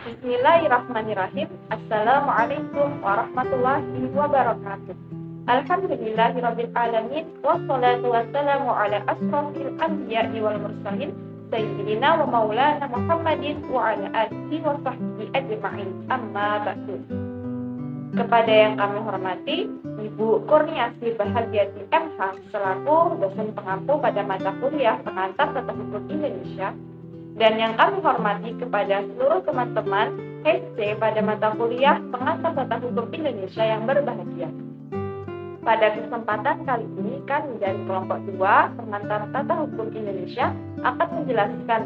Bismillahirrahmanirrahim. Assalamualaikum warahmatullahi wabarakatuh. Alhamdulillahirabbil alamin wassalatu wassalamu ala asrofil anbiya'i wal mursalin sayyidina wa maulana Muhammadin wa ala alihi wa sahbihi ajma'in. Amma ba'du. Kepada yang kami hormati Ibu Kurniasi Bahagiati MH selaku dosen pengampu pada mata kuliah Pengantar Tata Hukum Indonesia, dan yang kami hormati kepada seluruh teman-teman HC pada mata kuliah Pengantar Tata Hukum Indonesia yang berbahagia. Pada kesempatan kali ini kami dari kelompok 2 Pengantar Tata Hukum Indonesia akan menjelaskan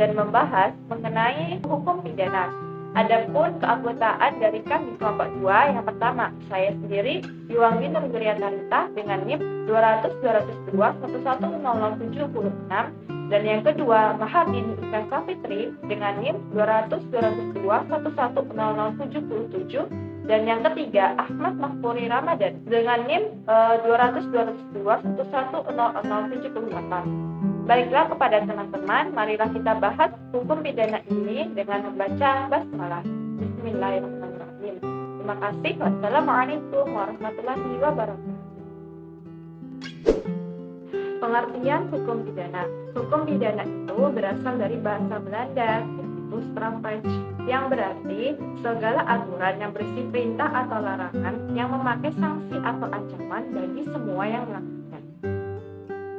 dan membahas mengenai hukum pidana. Adapun keanggotaan dari kami kelompok 2, yang pertama saya sendiri Yuwanggi Nurgriatanita dengan NIM 200-202-11076, dan yang kedua Mahabin Ika Safitri dengan NIM 200-202-11077, dan yang ketiga Ahmad Mahfuri Ramadan dengan NIM 200-202-11078. Baiklah kepada teman-teman, marilah kita bahas hukum pidana ini dengan membaca basmalah. Bismillahirrahmanirrahim. Terima kasih. Wassalamualaikum warahmatullahi wabarakatuh. Pengertian hukum pidana. Hukum pidana itu berasal dari bahasa Belanda, yaitu strafrecht, yang berarti segala aturan yang berisi perintah atau larangan yang memakai sanksi atau ancaman bagi semua yang melakukannya.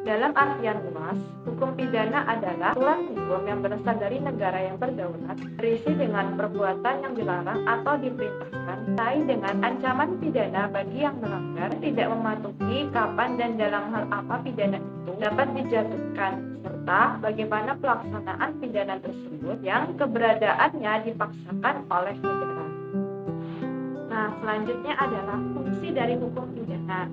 Dalam artian luas, hukum pidana adalah aturan hukum yang berasal dari negara yang berdaulat, berisi dengan perbuatan yang dilarang atau diperintahkan, terkait dengan ancaman pidana bagi yang melanggar, tidak mematuhi kapan dan dalam hal apa pidana itu dapat dijatuhkan, serta bagaimana pelaksanaan pidana tersebut yang keberadaannya dipaksakan oleh negara. Nah, selanjutnya adalah fungsi dari hukum pidana.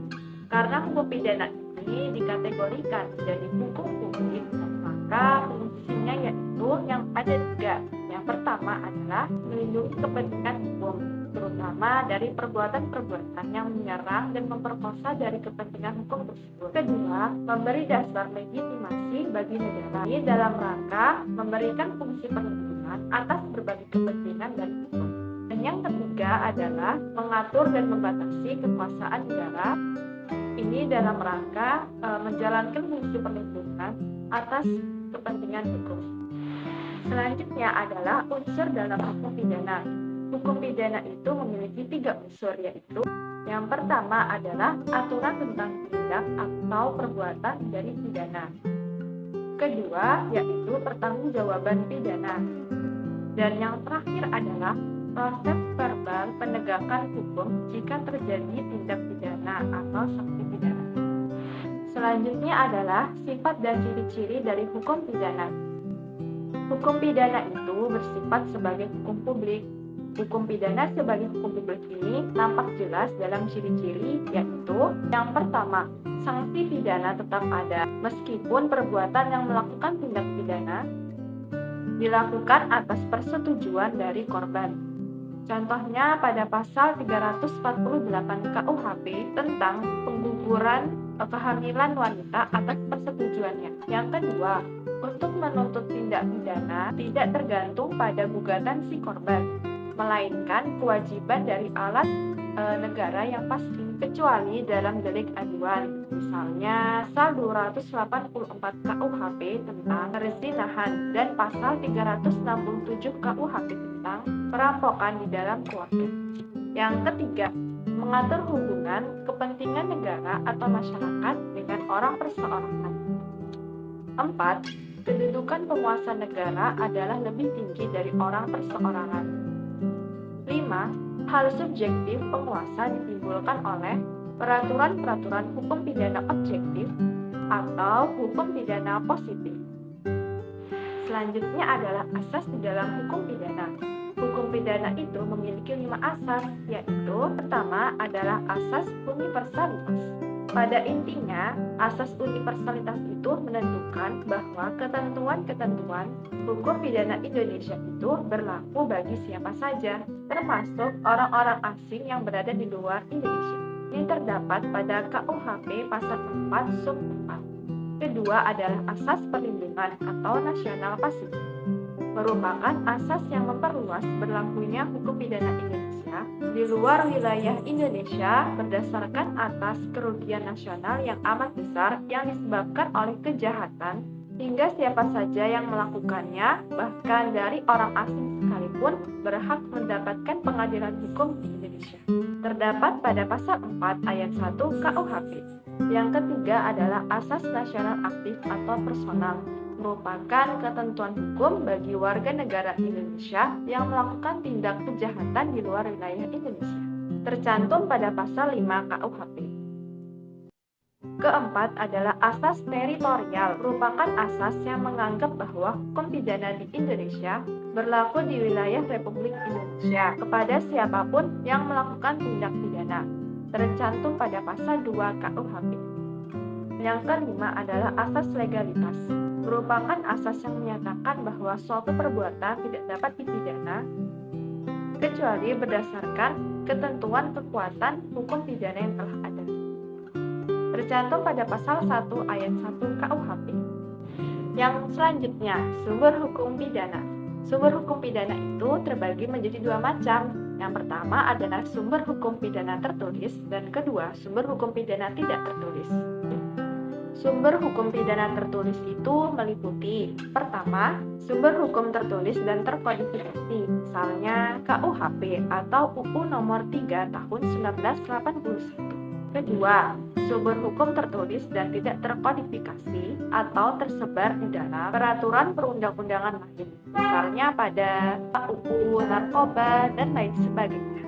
Karena hukum pidana ini dikategorikan menjadi hukum publik, maka fungsinya yaitu yang ada 3. Yang pertama adalah melindungi kepentingan hukum, terutama dari perbuatan-perbuatan yang menyerang dan memperkosa dari kepentingan hukum tersebut. Kedua, memberi dasar legitimasi bagi negara ini dalam rangka memberikan fungsi perlindungan atas berbagai kepentingan dan hukum. Dan yang ketiga adalah mengatur dan membatasi kekuasaan negara ini dalam rangka menjalankan fungsi perlindungan atas kepentingan hukum. Selanjutnya adalah unsur dalam hukum pidana. Hukum pidana itu memiliki 3 unsur, yaitu yang pertama adalah aturan tentang tindak atau perbuatan dari pidana. Kedua yaitu pertanggungjawaban pidana. Dan yang terakhir adalah proses verbal penegakan hukum jika terjadi tindak pidana atau sanksi pidana. Selanjutnya adalah sifat dan ciri-ciri dari hukum pidana. Hukum pidana itu bersifat sebagai hukum publik. Hukum pidana sebagai hukum publik ini nampak jelas dalam ciri-ciri, yaitu yang pertama, sanksi pidana tetap ada meskipun perbuatan yang melakukan tindak pidana dilakukan atas persetujuan dari korban. Contohnya pada pasal 348 KUHP tentang pengguguran kehamilan wanita atas persetujuannya. Yang kedua, untuk menuntut tindak pidana tidak tergantung pada gugatan si korban, melainkan kewajiban dari alat negara yang pasti, kecuali dalam delik aduan. Misalnya pasal 284 KUHP tentang perzinahan dan pasal 367 KUHP tentang perampokan di dalam keluarga. Yang ketiga, mengatur hubungan kepentingan negara atau masyarakat dengan orang perseorangan. 4. Kedudukan penguasa negara adalah lebih tinggi dari orang perseorangan. 5. Hal subjektif penguasa ditimbulkan oleh peraturan-peraturan hukum pidana objektif atau hukum pidana positif. Selanjutnya adalah asas di dalam hukum pidana. Hukum pidana itu memiliki 5 asas, yaitu pertama adalah asas universalitas. Pada intinya, asas universalitas itu menentukan bahwa ketentuan-ketentuan hukum pidana Indonesia itu berlaku bagi siapa saja, termasuk orang-orang asing yang berada di luar Indonesia. Ini terdapat pada KUHP pasal 4 sub 4. Kedua adalah asas perlindungan atau national passivity. merupakan asas yang memperluas berlakunya hukum pidana Indonesia di luar wilayah Indonesia berdasarkan atas kerugian nasional yang amat besar yang disebabkan oleh kejahatan hingga siapa saja yang melakukannya, bahkan dari orang asing sekalipun, berhak mendapatkan pengadilan hukum di Indonesia. Terdapat pada pasal 4 ayat 1 KUHP. Yang ketiga adalah asas nasional aktif atau personal, merupakan ketentuan hukum bagi warga negara Indonesia yang melakukan tindak kejahatan di luar wilayah Indonesia, tercantum pada pasal 5 KUHP. Keempat adalah asas teritorial, merupakan asas yang menganggap bahwa hukum pidana di Indonesia berlaku di wilayah Republik Indonesia kepada siapapun yang melakukan tindak pidana, tercantum pada pasal 2 KUHP. Yang kelima adalah asas legalitas, merupakan asas yang menyatakan bahwa suatu perbuatan tidak dapat dipidana kecuali berdasarkan ketentuan kekuatan hukum pidana yang telah ada, tercantum pada pasal 1 ayat 1 KUHP. Yang selanjutnya, sumber hukum pidana. Sumber hukum pidana itu terbagi menjadi dua macam. Yang pertama adalah sumber hukum pidana tertulis, dan kedua, sumber hukum pidana tidak tertulis. Sumber hukum pidana tertulis itu meliputi: pertama, sumber hukum tertulis dan terkodifikasi, misalnya KUHP atau UU Nomor 3 Tahun 1981. Kedua, sumber hukum tertulis dan tidak terkodifikasi atau tersebar di dalam peraturan perundang-undangan lain, misalnya pada UU Narkoba dan lain sebagainya.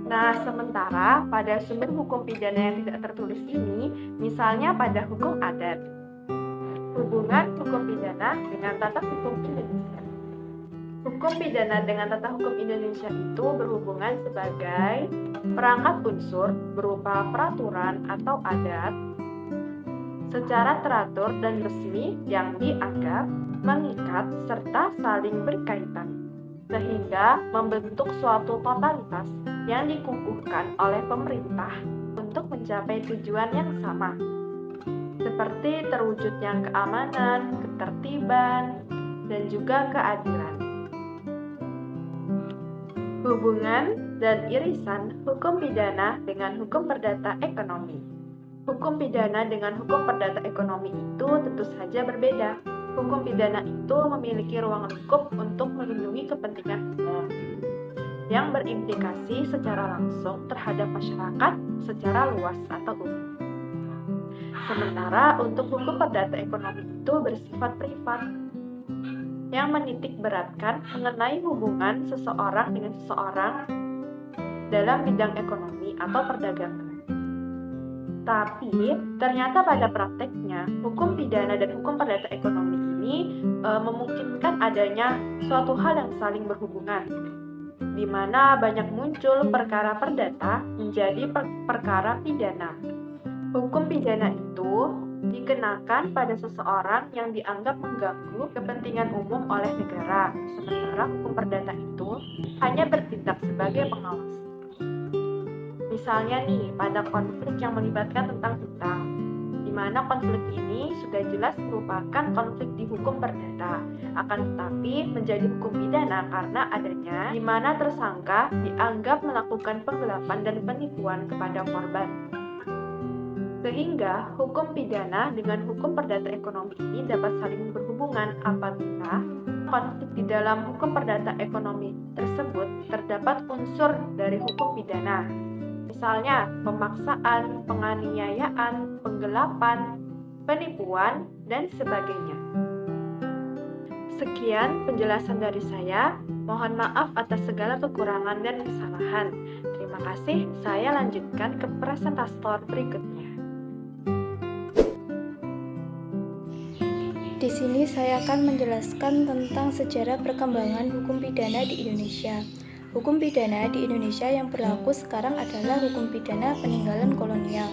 Nah, sementara pada sumber hukum pidana yang tidak tertulis ini, misalnya pada hukum adat. Hubungan hukum pidana dengan tata hukum Indonesia. Hukum pidana dengan tata hukum Indonesia itu berhubungan sebagai perangkat unsur berupa peraturan atau adat secara teratur dan resmi yang dianggap mengikat serta saling berkaitan, sehingga membentuk suatu totalitas yang dikukuhkan oleh pemerintah untuk mencapai tujuan yang sama, seperti terwujudnya keamanan, ketertiban, dan juga keadilan. Hubungan dan irisan hukum pidana dengan hukum perdata ekonomi. Hukum pidana dengan hukum perdata ekonomi itu tentu saja berbeda. Hukum pidana itu memiliki ruang lingkup untuk melindungi kepentingan umum yang berimplikasi secara langsung terhadap masyarakat secara luas atau umum. Sementara untuk hukum perdata ekonomi itu bersifat privat, yang menitik beratkan mengenai hubungan seseorang dengan seseorang dalam bidang ekonomi atau perdagangan. Tapi ternyata pada prakteknya hukum pidana dan hukum perdata ekonomi ini memungkinkan adanya suatu hal yang saling berhubungan, di mana banyak muncul perkara perdata menjadi perkara pidana. Hukum pidana itu dikenakan pada seseorang yang dianggap mengganggu kepentingan umum oleh negara, sementara hukum perdata itu hanya bertindak sebagai pengawas. Misalnya nih, pada konflik yang melibatkan tentang hutang, di mana konflik ini sudah jelas merupakan konflik di hukum perdata, akan tetapi menjadi hukum pidana karena adanya di mana tersangka dianggap melakukan penggelapan dan penipuan kepada korban. Sehingga hukum pidana dengan hukum perdata ekonomi ini dapat saling berhubungan apabila konflik di dalam hukum perdata ekonomi tersebut terdapat unsur dari hukum pidana. Misalnya pemaksaan, penganiayaan, penggelapan, penipuan, dan sebagainya. Sekian penjelasan dari saya. Mohon maaf atas segala kekurangan dan kesalahan. Terima kasih. Saya lanjutkan ke presentator berikutnya. Di sini saya akan menjelaskan tentang sejarah perkembangan hukum pidana di Indonesia. Hukum pidana di Indonesia yang berlaku sekarang adalah hukum pidana peninggalan kolonial,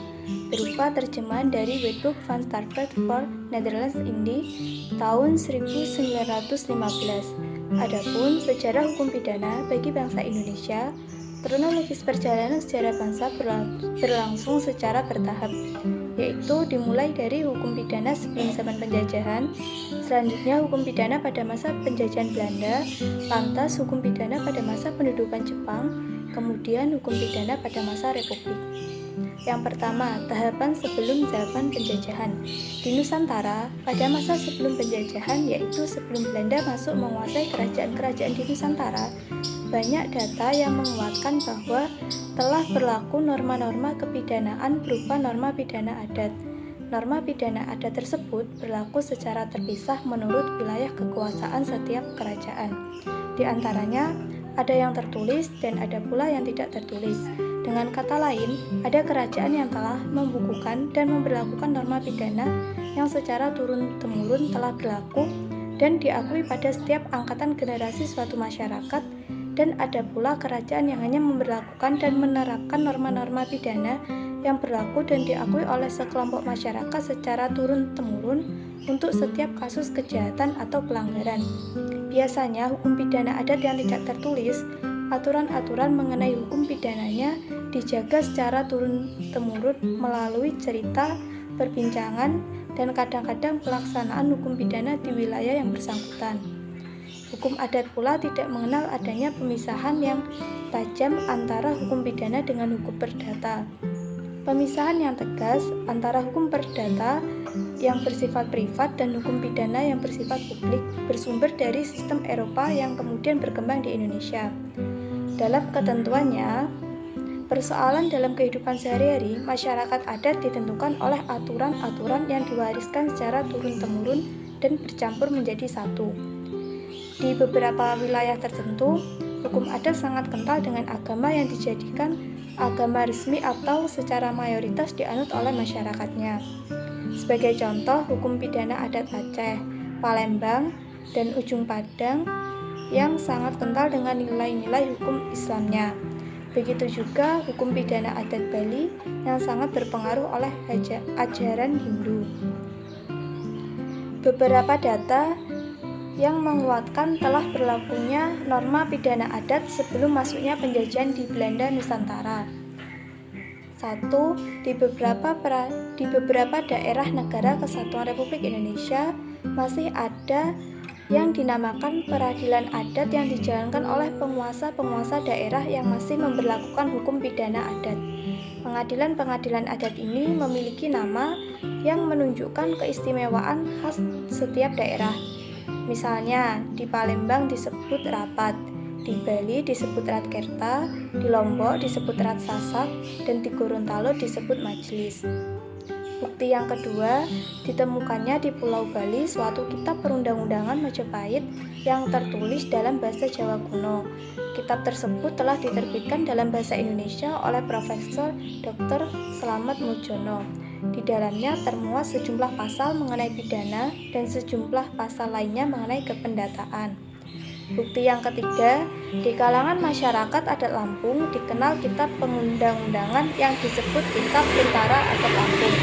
berupa terjemahan dari Wetboek van Starvel voor Nederlands Indie tahun 1915. Adapun sejarah hukum pidana bagi bangsa Indonesia, kronologis perjalanan sejarah bangsa berlangsung secara bertahap, yaitu dimulai dari hukum pidana sebelum zaman penjajahan, selanjutnya hukum pidana pada masa penjajahan Belanda, lantas hukum pidana pada masa pendudukan Jepang, kemudian hukum pidana pada masa Republik. Yang pertama, tahapan sebelum zaman penjajahan. Di Nusantara, pada masa sebelum penjajahan, yaitu sebelum Belanda masuk menguasai kerajaan-kerajaan di Nusantara, banyak data yang menguatkan bahwa telah berlaku norma-norma kepidanaan berupa norma pidana adat. Norma pidana adat tersebut berlaku secara terpisah menurut wilayah kekuasaan setiap kerajaan. Di antaranya, ada yang tertulis dan ada pula yang tidak tertulis. Dengan kata lain, ada kerajaan yang telah membukukan dan memberlakukan norma pidana yang secara turun-temurun telah berlaku dan diakui pada setiap angkatan generasi suatu masyarakat, dan ada pula kerajaan yang hanya memberlakukan dan menerapkan norma-norma pidana yang berlaku dan diakui oleh sekelompok masyarakat secara turun-temurun untuk setiap kasus kejahatan atau pelanggaran. Biasanya, hukum pidana adat yang tidak tertulis, aturan-aturan mengenai hukum pidananya dijaga secara turun-temurun melalui cerita, perbincangan, dan kadang-kadang pelaksanaan hukum pidana di wilayah yang bersangkutan. Hukum adat pula tidak mengenal adanya pemisahan yang tajam antara hukum pidana dengan hukum perdata. Pemisahan yang tegas antara hukum perdata yang bersifat privat dan hukum pidana yang bersifat publik bersumber dari sistem Eropa yang kemudian berkembang di Indonesia. Dalam ketentuannya, persoalan dalam kehidupan sehari-hari, masyarakat adat ditentukan oleh aturan-aturan yang diwariskan secara turun-temurun dan bercampur menjadi satu. Di beberapa wilayah tertentu, hukum adat sangat kental dengan agama yang dijadikan agama resmi atau secara mayoritas dianut oleh masyarakatnya. Sebagai contoh, hukum pidana adat Aceh, Palembang, dan Ujung Padang yang sangat kental dengan nilai-nilai hukum Islamnya. Begitu juga hukum pidana adat Bali yang sangat berpengaruh oleh ajaran Hindu. Beberapa data yang menguatkan telah berlakunya norma pidana adat sebelum masuknya penjajahan di Belanda Nusantara. 1. Di beberapa daerah negara Kesatuan Republik Indonesia masih ada yang dinamakan peradilan adat yang dijalankan oleh penguasa-penguasa daerah yang masih memberlakukan hukum pidana adat. Pengadilan-pengadilan adat ini memiliki nama yang menunjukkan keistimewaan khas setiap daerah. Misalnya, di Palembang disebut rapat, di Bali disebut ratkerta, di Lombok disebut ratsasak, dan di Gorontalo disebut majelis. Bukti yang kedua, ditemukannya di Pulau Bali suatu kitab perundang-undangan Majapahit yang tertulis dalam bahasa Jawa kuno. Kitab tersebut telah diterbitkan dalam bahasa Indonesia oleh Profesor Dr. Slamet Mujono. Di dalamnya termuat sejumlah pasal mengenai pidana dan sejumlah pasal lainnya mengenai kependataan. Bukti yang ketiga, di kalangan masyarakat adat Lampung dikenal kitab pengundang-undangan yang disebut Kitab Pintara Adat Lampung.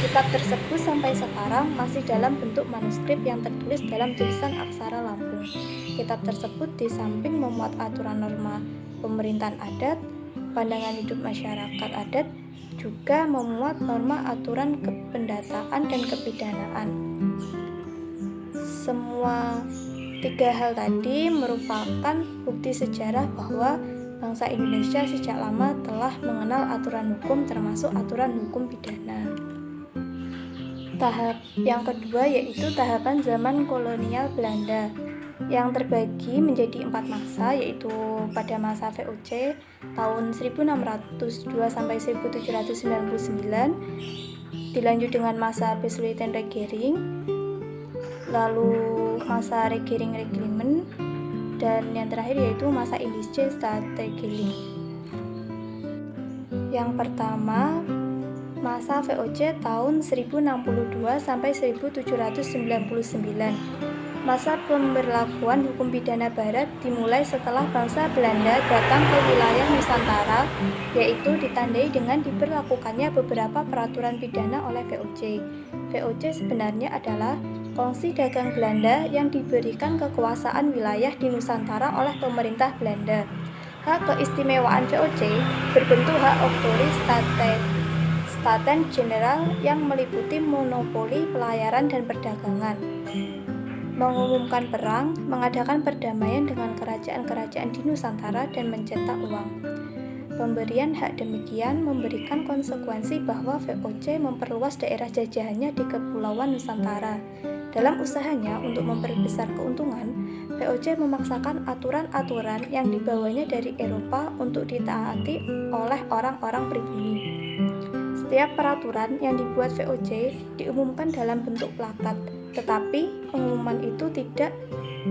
Kitab tersebut sampai sekarang masih dalam bentuk manuskrip yang tertulis dalam tulisan aksara Lampung. Kitab tersebut di samping memuat aturan norma pemerintahan adat, pandangan hidup masyarakat adat, juga memuat norma aturan kependataan dan kepidanaan. Semua tiga hal tadi merupakan bukti sejarah bahwa bangsa Indonesia sejak lama telah mengenal aturan hukum termasuk aturan hukum pidana. Tahap yang kedua yaitu tahapan zaman kolonial Belanda yang terbagi menjadi 4 masa, yaitu pada masa VOC tahun 1602 sampai 1799, dilanjut dengan masa Bersluiten-Regering, lalu masa Regering-Reglement, dan yang terakhir yaitu masa Indische Staatsregeling. Yang pertama, masa VOC tahun 1062 sampai 1799. Masa pemberlakuan hukum pidana barat dimulai setelah bangsa Belanda datang ke wilayah Nusantara, yaitu ditandai dengan diberlakukannya beberapa peraturan pidana oleh VOC. VOC sebenarnya adalah kongsi dagang Belanda yang diberikan kekuasaan wilayah di Nusantara oleh pemerintah Belanda. Hak keistimewaan VOC berbentuk hak otoritas Staten-Generaal yang meliputi monopoli pelayaran dan perdagangan, mengumumkan perang, mengadakan perdamaian dengan kerajaan-kerajaan di Nusantara, dan mencetak uang. Pemberian hak demikian memberikan konsekuensi bahwa VOC memperluas daerah jajahannya di Kepulauan Nusantara. Dalam usahanya untuk memperbesar keuntungan, VOC memaksakan aturan-aturan yang dibawanya dari Eropa untuk ditaati oleh orang-orang pribumi. Setiap peraturan yang dibuat VOC diumumkan dalam bentuk plakat, tetapi pengumuman itu tidak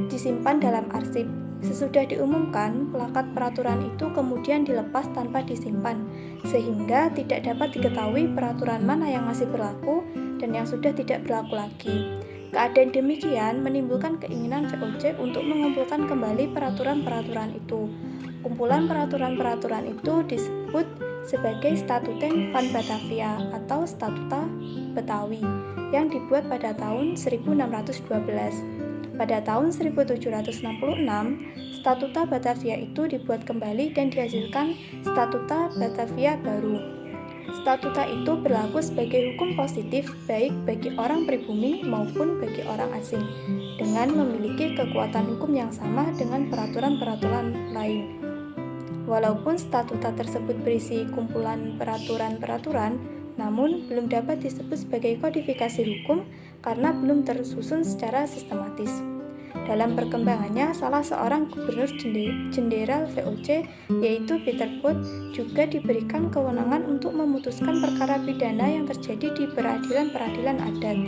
disimpan dalam arsip. Sesudah diumumkan, plakat peraturan itu kemudian dilepas tanpa disimpan, sehingga tidak dapat diketahui peraturan mana yang masih berlaku dan yang sudah tidak berlaku lagi. Keadaan demikian menimbulkan keinginan VOC untuk mengumpulkan kembali peraturan-peraturan itu. Kumpulan peraturan-peraturan itu disebut sebagai Statuten van Batavia atau Statuta Betawi yang dibuat pada tahun 1612. Pada tahun 1766, Statuta Batavia itu dibuat kembali dan dihasilkan Statuta Batavia baru. Statuta itu berlaku sebagai hukum positif baik bagi orang pribumi maupun bagi orang asing, dengan memiliki kekuatan hukum yang sama dengan peraturan-peraturan lain. Walaupun statuta tersebut berisi kumpulan peraturan-peraturan, namun belum dapat disebut sebagai kodifikasi hukum karena belum tersusun secara sistematis. Dalam perkembangannya, salah seorang gubernur jenderal VOC, yaitu Peter Both, juga diberikan kewenangan untuk memutuskan perkara pidana yang terjadi di peradilan-peradilan adat.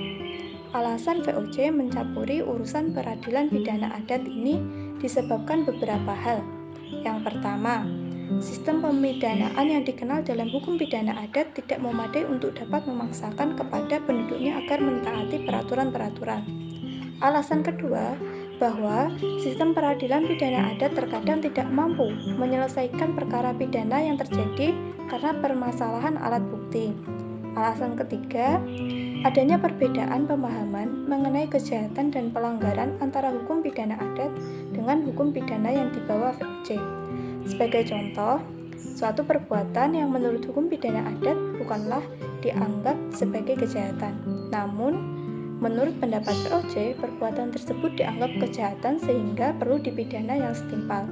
Alasan VOC mencampuri urusan peradilan pidana adat ini disebabkan beberapa hal. Yang pertama, sistem pemidanaan yang dikenal dalam hukum pidana adat tidak memadai untuk dapat memaksakan kepada penduduknya agar mentaati peraturan-peraturan. Alasan kedua, bahwa sistem peradilan pidana adat terkadang tidak mampu menyelesaikan perkara pidana yang terjadi karena permasalahan alat bukti. Alasan ketiga, adanya perbedaan pemahaman mengenai kejahatan dan pelanggaran antara hukum pidana adat dengan hukum pidana yang dibawa VOC. Sebagai contoh, suatu perbuatan yang menurut hukum pidana adat bukanlah dianggap sebagai kejahatan. Namun, menurut pendapat VOC, perbuatan tersebut dianggap kejahatan sehingga perlu dipidana yang setimpal.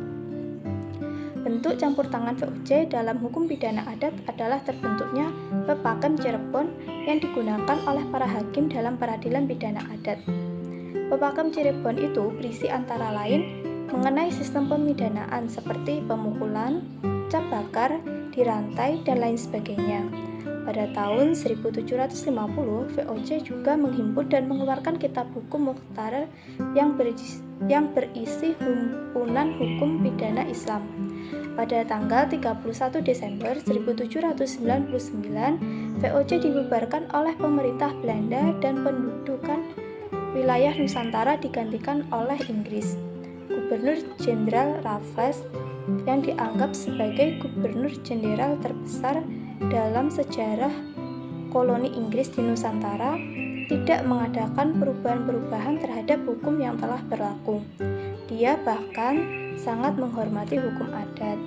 Bentuk campur tangan VOC dalam hukum pidana adat adalah terbentuknya Pepakem Cirebon yang digunakan oleh para hakim dalam peradilan pidana adat. Pepakem Cirebon itu berisi antara lain mengenai sistem pemidanaan seperti pemukulan, cap bakar, dirantai, dan lain sebagainya. Pada tahun 1750, VOC juga menghimpun dan mengeluarkan kitab hukum Mukhtarar yang berisi himpunan hukum pidana Islam. Pada tanggal 31 Desember 1799, VOC dibubarkan oleh pemerintah Belanda dan pendudukan wilayah Nusantara digantikan oleh Inggris. Gubernur Jenderal Raffles yang dianggap sebagai gubernur jenderal terbesar dalam sejarah koloni Inggris di Nusantara tidak mengadakan perubahan-perubahan terhadap hukum yang telah berlaku. Dia bahkan sangat menghormati hukum adat.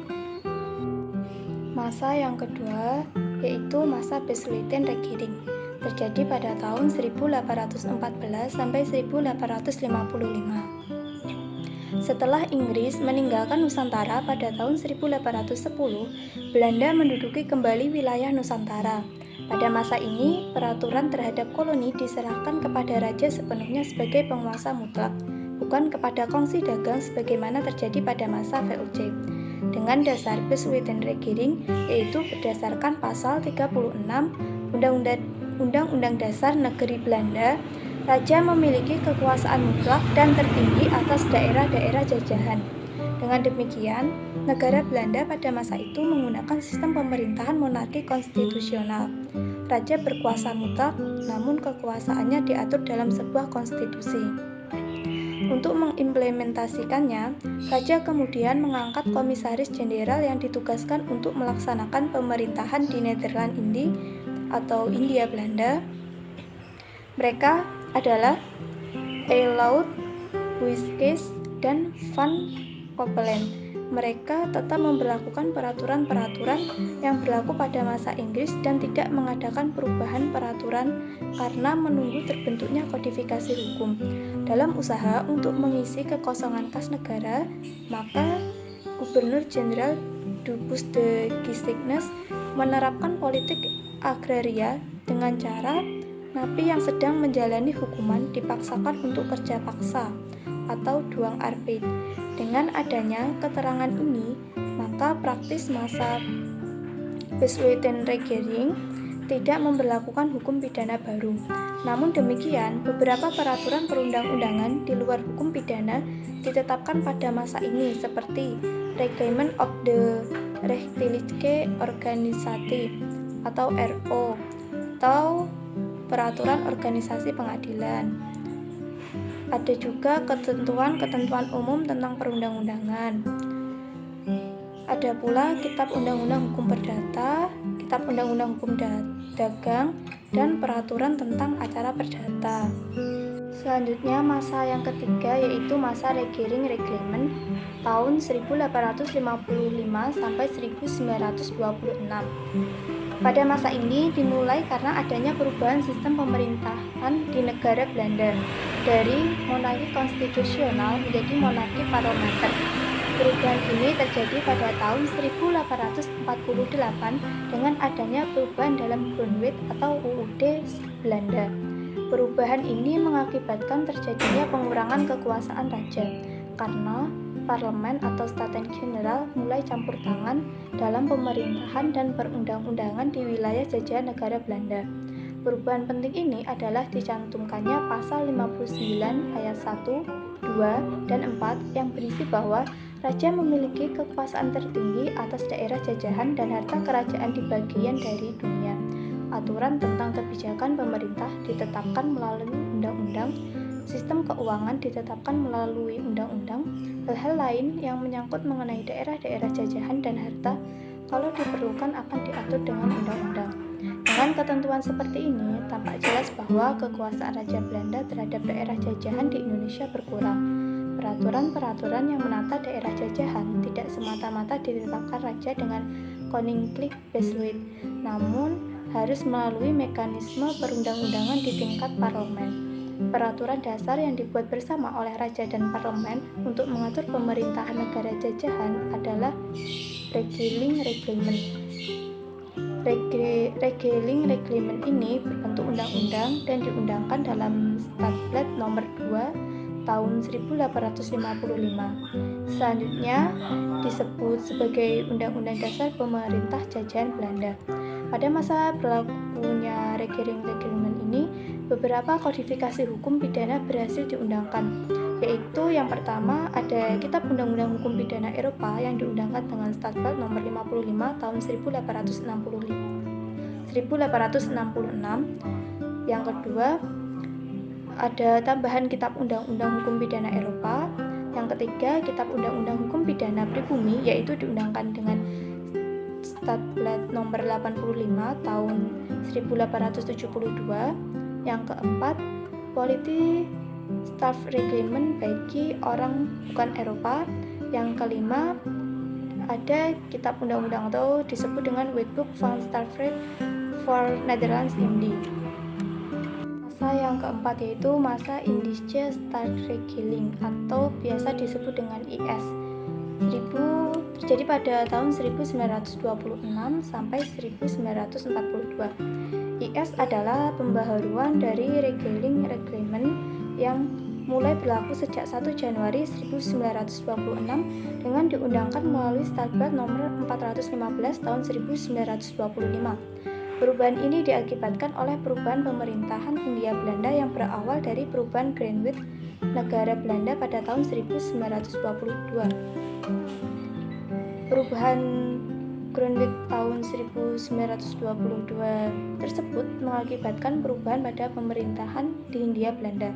Masa yang kedua yaitu masa Besuijen-Regiering, terjadi pada tahun 1814 sampai 1855. Setelah Inggris meninggalkan Nusantara pada tahun 1810, Belanda menduduki kembali wilayah Nusantara. Pada masa ini, peraturan terhadap koloni diserahkan kepada raja sepenuhnya sebagai penguasa mutlak, bukan kepada kongsi dagang sebagaimana terjadi pada masa VOC. Dengan dasar Besuijen-Regiering, yaitu berdasarkan pasal 36 Undang-Undang Dasar Negeri Belanda, raja memiliki kekuasaan mutlak dan tertinggi atas daerah-daerah jajahan. Dengan demikian, negara Belanda pada masa itu menggunakan sistem pemerintahan monarki konstitusional. Raja berkuasa mutlak, namun kekuasaannya diatur dalam sebuah konstitusi. Untuk mengimplementasikannya, raja kemudian mengangkat komisaris jenderal yang ditugaskan untuk melaksanakan pemerintahan di Nederland atau India Belanda. Mereka adalah Eiloud, Huyskes, dan Van Coppelen. mereka tetap memberlakukan peraturan-peraturan yang berlaku pada masa Inggris dan tidak mengadakan perubahan peraturan karena menunggu terbentuknya kodifikasi hukum. Dalam usaha untuk mengisi kekosongan kas negara, maka Gubernur Jenderal Dubois de Guisignes menerapkan politik agraria dengan cara napi yang sedang menjalani hukuman dipaksakan untuk kerja paksa atau duang arbeit. Dengan adanya keterangan ini, maka praktis masa Besluitenregeling tidak memberlakukan hukum pidana baru. Namun demikian, beberapa peraturan perundang-undangan di luar hukum pidana ditetapkan pada masa ini seperti Reglement of the Rechtelijke Organisatie atau RO atau peraturan organisasi pengadilan. Ada juga ketentuan-ketentuan umum tentang perundang-undangan. Ada pula Kitab Undang-Undang Hukum Perdata, Kitab Undang-Undang Hukum Dagang, dan peraturan tentang acara perdata. Selanjutnya masa yang ketiga yaitu masa Regeling Reglement tahun 1855 sampai 1926. Pada masa ini dimulai karena adanya perubahan sistem pemerintahan di negara Belanda dari monarki konstitusional menjadi monarki parlementer. Perubahan ini terjadi pada tahun 1848 dengan adanya perubahan dalam Grondwet atau UUD Belanda. Perubahan ini mengakibatkan terjadinya pengurangan kekuasaan raja karena parlemen atau Staten-Generaal mulai campur tangan dalam pemerintahan dan perundang-undangan di wilayah jajahan negara Belanda. Perubahan penting ini adalah dicantumkannya pasal 59 ayat 1, 2, dan 4 yang berisi bahwa raja memiliki kekuasaan tertinggi atas daerah jajahan dan harta kerajaan di bagian dari dunia. Aturan tentang kebijakan pemerintah ditetapkan melalui undang-undang, sistem keuangan ditetapkan melalui undang-undang, hal-hal lain yang menyangkut mengenai daerah-daerah jajahan dan harta kalau diperlukan akan diatur dengan undang-undang. Dengan ketentuan seperti ini, tampak jelas bahwa kekuasaan Raja Belanda terhadap daerah jajahan di Indonesia berkurang. Peraturan-peraturan yang menata daerah jajahan tidak semata-mata ditetapkan raja dengan Koninklijk Besluit, namun harus melalui mekanisme perundang-undangan di tingkat parlemen. Peraturan dasar yang dibuat bersama oleh raja dan parlemen untuk mengatur pemerintahan negara jajahan adalah Regeling Reglement. Regeling Reglement ini berbentuk undang-undang dan diundangkan dalam Stadblad nomor 2 tahun 1855. Selanjutnya disebut sebagai Undang-Undang Dasar Pemerintah Jajahan Belanda. Pada masa berlakunya Regeling Reglement ini, beberapa kodifikasi hukum pidana berhasil diundangkan, yaitu yang pertama ada Kitab Undang-Undang Hukum Pidana Eropa yang diundangkan dengan Stadblad nomor 55 tahun 1866. Yang kedua, ada tambahan Kitab Undang-Undang Hukum Pidana Eropa. Yang ketiga, Kitab Undang-Undang Hukum Pidana Pribumi, yaitu diundangkan dengan Stadblad nomor 85 tahun 1872. Yang keempat, Polity Staff Reglement bagi orang bukan Eropa. Yang kelima, ada Kitab Undang-Undang atau disebut dengan Wetboek van Strafrecht for Netherlands Indie. Masa yang keempat yaitu masa Indische Staatsregeling atau biasa disebut dengan IS. Terjadi pada tahun 1926 sampai 1942. IS adalah pembaharuan dari Regeling Reglement yang mulai berlaku sejak 1 Januari 1926 dengan diundangkan melalui Stadblad nomor 415 tahun 1925. Perubahan ini diakibatkan oleh perubahan pemerintahan Hindia Belanda yang berawal dari perubahan Grondwet negara Belanda pada tahun 1922. Perubahan Grondwet tahun 1922 tersebut mengakibatkan perubahan pada pemerintahan di Hindia Belanda.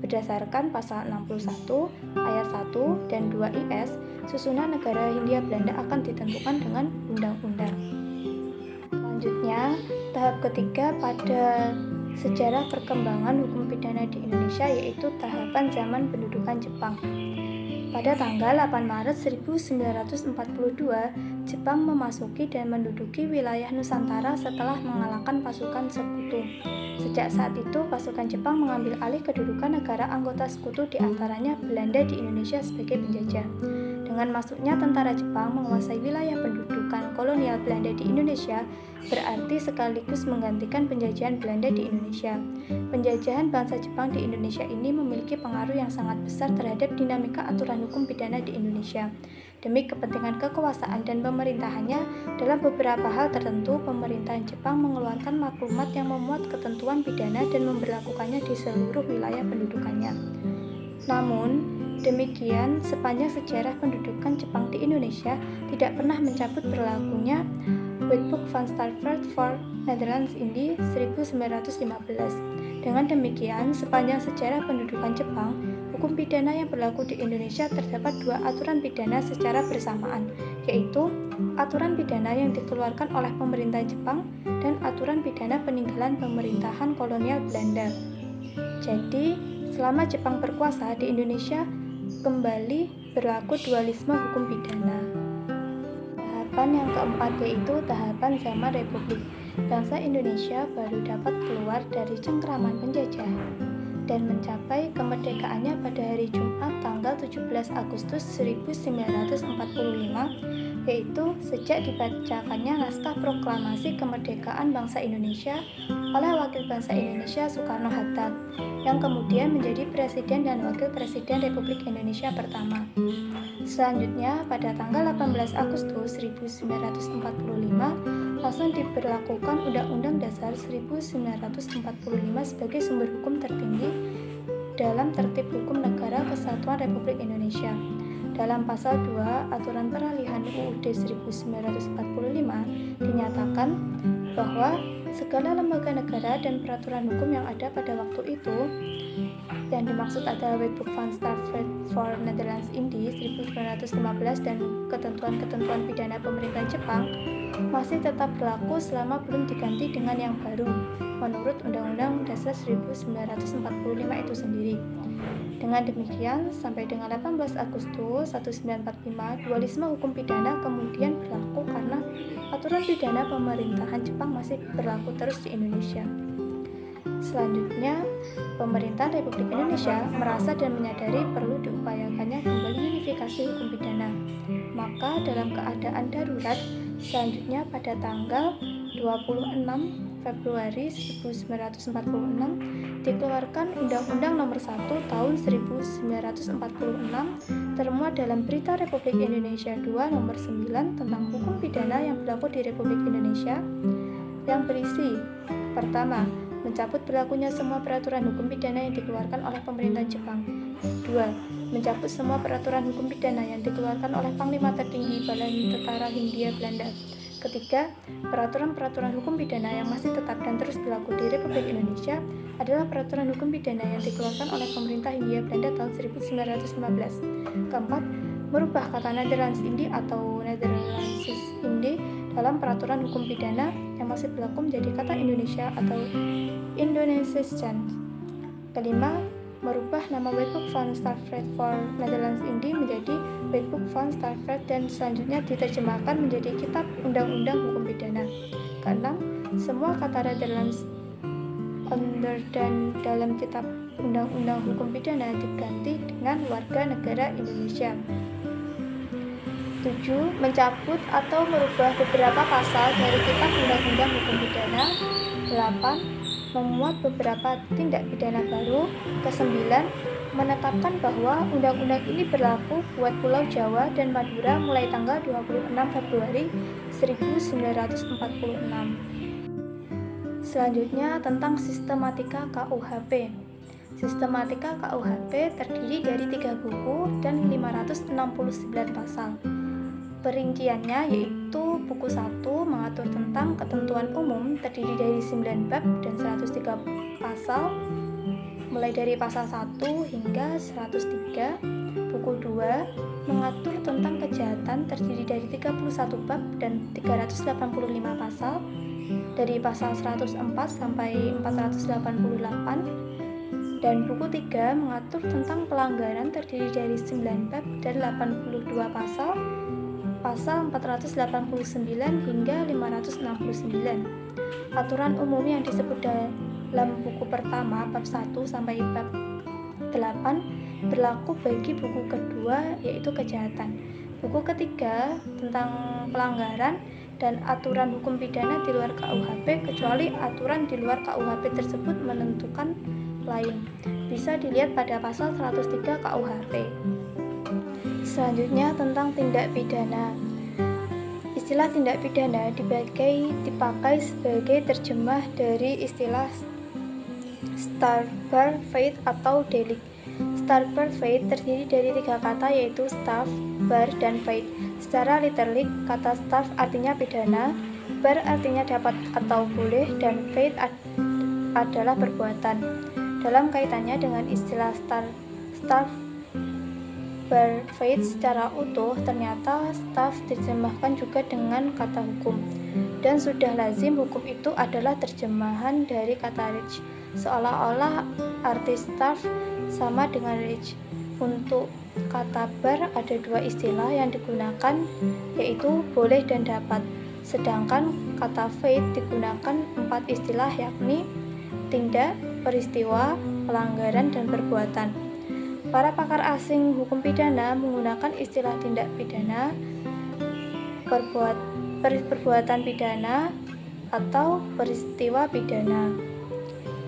Berdasarkan pasal 61 ayat 1 dan 2 IS, susunan negara Hindia Belanda akan ditentukan dengan undang-undang. Selanjutnya, tahap ketiga pada sejarah perkembangan hukum pidana di Indonesia yaitu tahapan zaman pendudukan Jepang. Pada tanggal 8 Maret 1942, Jepang memasuki dan menduduki wilayah Nusantara setelah mengalahkan pasukan Sekutu. Sejak saat itu, pasukan Jepang mengambil alih kedudukan negara anggota Sekutu, di antaranya Belanda di Indonesia sebagai penjajah. Dengan masuknya tentara Jepang menguasai wilayah pendudukan kolonial Belanda di Indonesia, berarti sekaligus menggantikan penjajahan Belanda di Indonesia. Penjajahan bangsa Jepang di Indonesia ini memiliki pengaruh yang sangat besar terhadap dinamika aturan hukum pidana di Indonesia. Demi kepentingan kekuasaan dan pemerintahannya, dalam beberapa hal tertentu, pemerintahan Jepang mengeluarkan maklumat yang memuat ketentuan pidana dan memberlakukannya di seluruh wilayah pendudukannya. Namun, demikian, sepanjang sejarah pendudukan Jepang di Indonesia tidak pernah mencabut berlakunya Wetboek van Stafford for Netherlands Indie 1915. Dengan demikian, sepanjang sejarah pendudukan Jepang, hukum pidana yang berlaku di Indonesia terdapat dua aturan pidana secara bersamaan, yaitu aturan pidana yang dikeluarkan oleh pemerintah Jepang dan aturan pidana peninggalan pemerintahan kolonial Belanda. Jadi, selama Jepang berkuasa di Indonesia, kembali berlaku dualisme hukum pidana. Tahapan yang keempat yaitu tahapan zaman Republik. Bangsa Indonesia baru dapat keluar dari cengkraman penjajah dan mencapai kemerdekaannya pada hari Jumat tanggal 17 Agustus 1945, yaitu sejak dibacakannya naskah proklamasi kemerdekaan bangsa Indonesia oleh Wakil Bangsa Indonesia Soekarno-Hatta, yang kemudian menjadi Presiden dan Wakil Presiden Republik Indonesia pertama. Selanjutnya, pada tanggal 18 Agustus 1945, langsung diberlakukan Undang-Undang Dasar 1945 sebagai sumber hukum tertinggi dalam tertib hukum negara kesatuan Republik Indonesia. Dalam pasal 2 Aturan Peralihan UUD 1945 dinyatakan bahwa segala lembaga negara dan peraturan hukum yang ada pada waktu itu, yang dimaksud adalah Wetboek van Stafford for Netherlands Indie 1915 dan ketentuan-ketentuan pidana pemerintahan Jepang, masih tetap berlaku selama belum diganti dengan yang baru menurut Undang-Undang Dasar 1945 itu sendiri. Dengan demikian, sampai dengan 18 Agustus 1945, dualisme hukum pidana kemudian berlaku karena aturan pidana pemerintahan Jepang masih berlaku terus di Indonesia. Selanjutnya, pemerintahan Republik Indonesia merasa dan menyadari perlu diupayakannya kembali unifikasi hukum pidana. Maka dalam keadaan darurat, selanjutnya pada tanggal 26 Februari 1946 dikeluarkan Undang-Undang Nomor 1 Tahun 1946 termuat dalam Berita Republik Indonesia 2 Nomor 9 tentang hukum pidana yang berlaku di Republik Indonesia, yang berisi: pertama, mencabut berlakunya semua peraturan hukum pidana yang dikeluarkan oleh pemerintahan Jepang. 2. Mencabut semua peraturan hukum pidana yang dikeluarkan oleh Panglima Tertinggi Badan Tentara Hindia Belanda. Ketiga, peraturan-peraturan hukum pidana yang masih tetap dan terus berlaku di Republik Indonesia adalah peraturan hukum pidana yang dikeluarkan oleh pemerintah Hindia Belanda tahun 1915. Keempat, merubah kata Netherlands Indie atau Nederlandse Indie dalam peraturan hukum pidana yang masih berlaku menjadi kata Indonesia atau Indonesian. Kelima, merubah nama Wetboek van Stafford for Netherlands Indie menjadi Wetboek van Stafford dan selanjutnya diterjemahkan menjadi Kitab Undang-Undang Hukum Pidana. Keenam, semua kata Netherlands under dan dalam Kitab Undang-Undang Hukum Pidana diganti dengan warga negara Indonesia. 7. Mencabut atau merubah beberapa pasal dari Kitab Undang-Undang Hukum Pidana. 8. Memuat beberapa tindak pidana baru. 9. Menetapkan bahwa undang-undang ini berlaku buat Pulau Jawa dan Madura mulai tanggal 26 Februari 1946. Selanjutnya tentang sistematika KUHP. Sistematika KUHP terdiri dari 3 buku dan 569 pasal. Perinciannya yaitu buku 1 mengatur tentang ketentuan umum terdiri dari 9 bab dan 103 pasal mulai dari pasal 1 hingga 103. Buku 2 mengatur tentang kejahatan terdiri dari 31 bab dan 385 pasal dari pasal 104 sampai 488. Dan buku 3 mengatur tentang pelanggaran terdiri dari 9 bab dan 82 pasal 489 hingga 569. Aturan umum yang disebut dalam buku pertama bab 1 sampai bab 8 berlaku bagi buku kedua, yaitu kejahatan. Buku ketiga tentang pelanggaran dan aturan hukum pidana di luar KUHP, kecuali aturan di luar KUHP tersebut menentukan lain. Bisa dilihat pada pasal 103 KUHP. Selanjutnya tentang tindak pidana. Istilah tindak pidana dipakai sebagai terjemah dari istilah Starbar Fate atau delik. Starbar Fate terdiri dari 3 kata, yaitu staff, bar, dan fate. Secara literal, kata staff artinya pidana, bar artinya dapat atau boleh, dan fate adalah perbuatan. Dalam kaitannya dengan istilah staff bar fate secara utuh, ternyata staff diterjemahkan juga dengan kata hukum, dan sudah lazim hukum itu adalah terjemahan dari kata rich, seolah-olah arti staff sama dengan rich. Untuk kata bar ada 2 istilah yang digunakan, yaitu boleh dan dapat, sedangkan kata fate digunakan 4 istilah, yakni tindak, peristiwa, pelanggaran, dan perbuatan. Para pakar asing hukum pidana menggunakan istilah tindak pidana, perbuatan pidana, atau peristiwa pidana.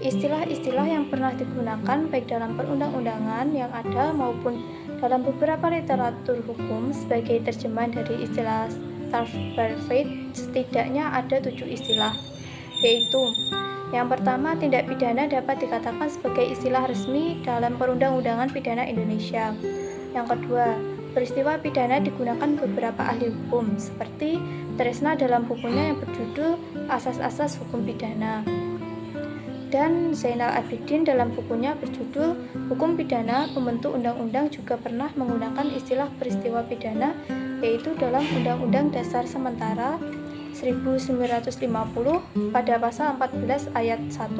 Istilah-istilah yang pernah digunakan baik dalam perundang-undangan yang ada maupun dalam beberapa literatur hukum sebagai terjemahan dari istilah staff bar fate, setidaknya ada 7 istilah, yaitu: yang pertama, tindak pidana dapat dikatakan sebagai istilah resmi dalam Perundang-undangan Pidana Indonesia. Yang kedua, peristiwa pidana digunakan beberapa ahli hukum, seperti Tresna dalam bukunya yang berjudul Asas-Asas Hukum Pidana, dan Zainal Abidin dalam bukunya berjudul Hukum Pidana Pembentuk Undang-Undang juga pernah menggunakan istilah peristiwa pidana, yaitu dalam Undang-Undang Dasar Sementara 1950 pada pasal 14 ayat 1.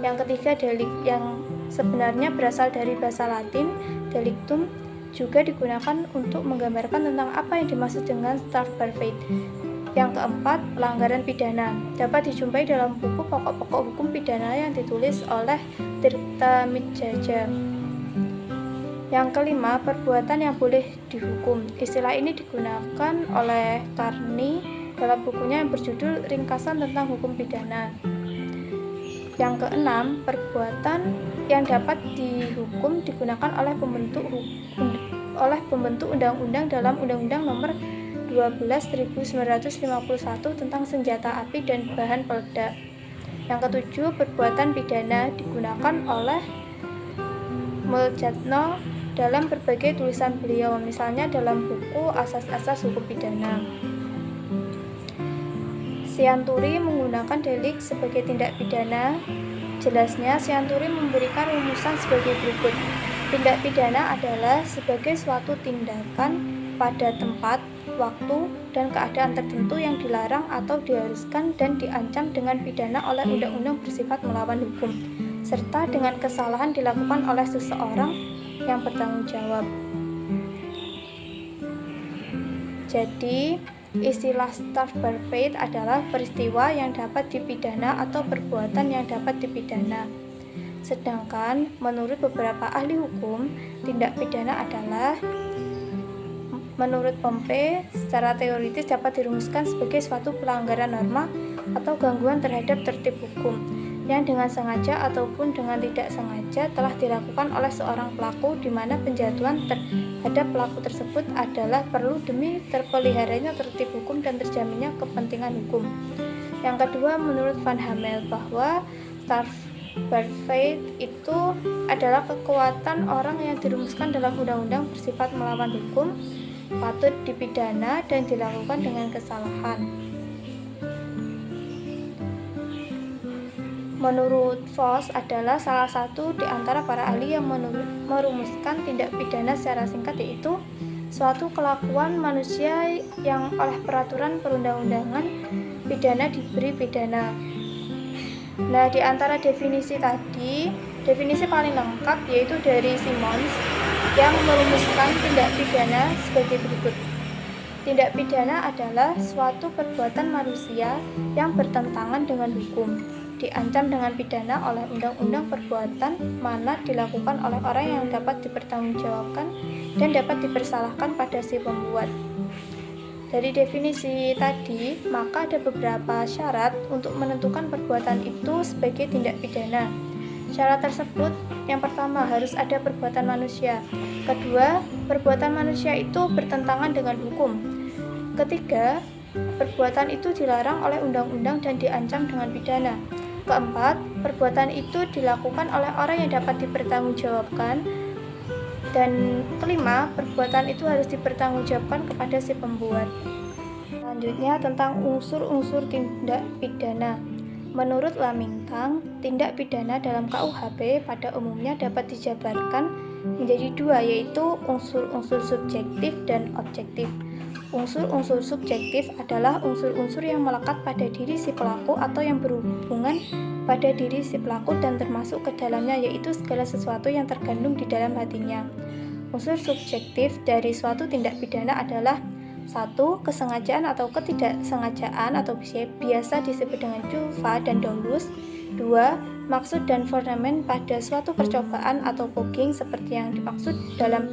Yang ketiga, delik yang sebenarnya berasal dari bahasa Latin delictum juga digunakan untuk menggambarkan tentang apa yang dimaksud dengan staff bar fate. Yang keempat, pelanggaran pidana dapat dijumpai dalam buku Pokok-pokok Hukum Pidana yang ditulis oleh Tirta Midjaja. Yang kelima, perbuatan yang boleh dihukum. Istilah ini digunakan oleh Karni dalam bukunya yang berjudul Ringkasan tentang Hukum Pidana. Yang keenam, perbuatan yang dapat dihukum digunakan oleh pembentuk undang-undang dalam Undang-Undang Nomor 12.1951 tentang senjata api dan bahan peledak. Yang ketujuh, perbuatan pidana digunakan oleh Muljatno dalam berbagai tulisan beliau, misalnya dalam buku Asas-Asas Hukum Pidana. Sianturi menggunakan delik sebagai tindak pidana. Jelasnya, Sianturi memberikan rumusan sebagai berikut. Tindak pidana adalah sebagai suatu tindakan pada tempat, waktu, dan keadaan tertentu yang dilarang atau diharuskan dan diancam dengan pidana oleh undang-undang bersifat melawan hukum, serta dengan kesalahan dilakukan oleh seseorang yang bertanggung jawab. Jadi, istilah staff bar fate adalah peristiwa yang dapat dipidana atau perbuatan yang dapat dipidana. Sedangkan menurut beberapa ahli hukum, tindak pidana adalah, menurut Pompe, secara teoritis dapat dirumuskan sebagai suatu pelanggaran norma atau gangguan terhadap tertib hukum yang dengan sengaja ataupun dengan tidak sengaja telah dilakukan oleh seorang pelaku, di mana penjatuhan terhadap pelaku tersebut adalah perlu demi terpeliharanya tertib hukum dan terjaminnya kepentingan hukum. Yang kedua, menurut Van Hamel, bahwa staff bar fate itu adalah kekuatan orang yang dirumuskan dalam undang-undang bersifat melawan hukum, patut dipidana dan dilakukan dengan kesalahan. Menurut Voss adalah salah satu di antara para ahli yang merumuskan tindak pidana secara singkat, yaitu suatu kelakuan manusia yang oleh peraturan perundang-undangan pidana diberi pidana. Nah, di antara definisi tadi, Definisi paling lengkap yaitu dari Simons yang merumuskan tindak pidana sebagai berikut. Tindak pidana adalah suatu perbuatan manusia yang bertentangan dengan hukum, diancam dengan pidana oleh undang-undang perbuatan mana dilakukan oleh orang yang dapat dipertanggungjawabkan dan dapat dipersalahkan pada si pembuat. Dari definisi tadi, maka ada beberapa syarat untuk menentukan perbuatan itu sebagai tindak pidana. Syarat tersebut, yang pertama harus ada perbuatan manusia. Kedua, perbuatan manusia itu bertentangan dengan hukum. Ketiga, perbuatan itu dilarang oleh undang-undang dan diancam dengan pidana. Keempat, perbuatan itu dilakukan oleh orang yang dapat dipertanggungjawabkan. Dan kelima, perbuatan itu harus dipertanggungjawabkan kepada si pembuat. Selanjutnya tentang unsur-unsur tindak pidana. Menurut Lamingtang, tindak pidana dalam KUHP pada umumnya dapat dijabarkan menjadi dua, yaitu unsur-unsur subjektif dan objektif. Unsur-unsur subjektif adalah unsur-unsur yang melekat pada diri si pelaku atau yang berhubungan pada diri si pelaku dan termasuk ke dalamnya, yaitu segala sesuatu yang terkandung di dalam hatinya. Unsur subjektif dari suatu tindak pidana adalah 1. Kesengajaan atau ketidaksengajaan atau biasa disebut dengan culpa dan dolus. 2. Maksud dan fundament pada suatu percobaan atau fogging seperti yang dimaksud dalam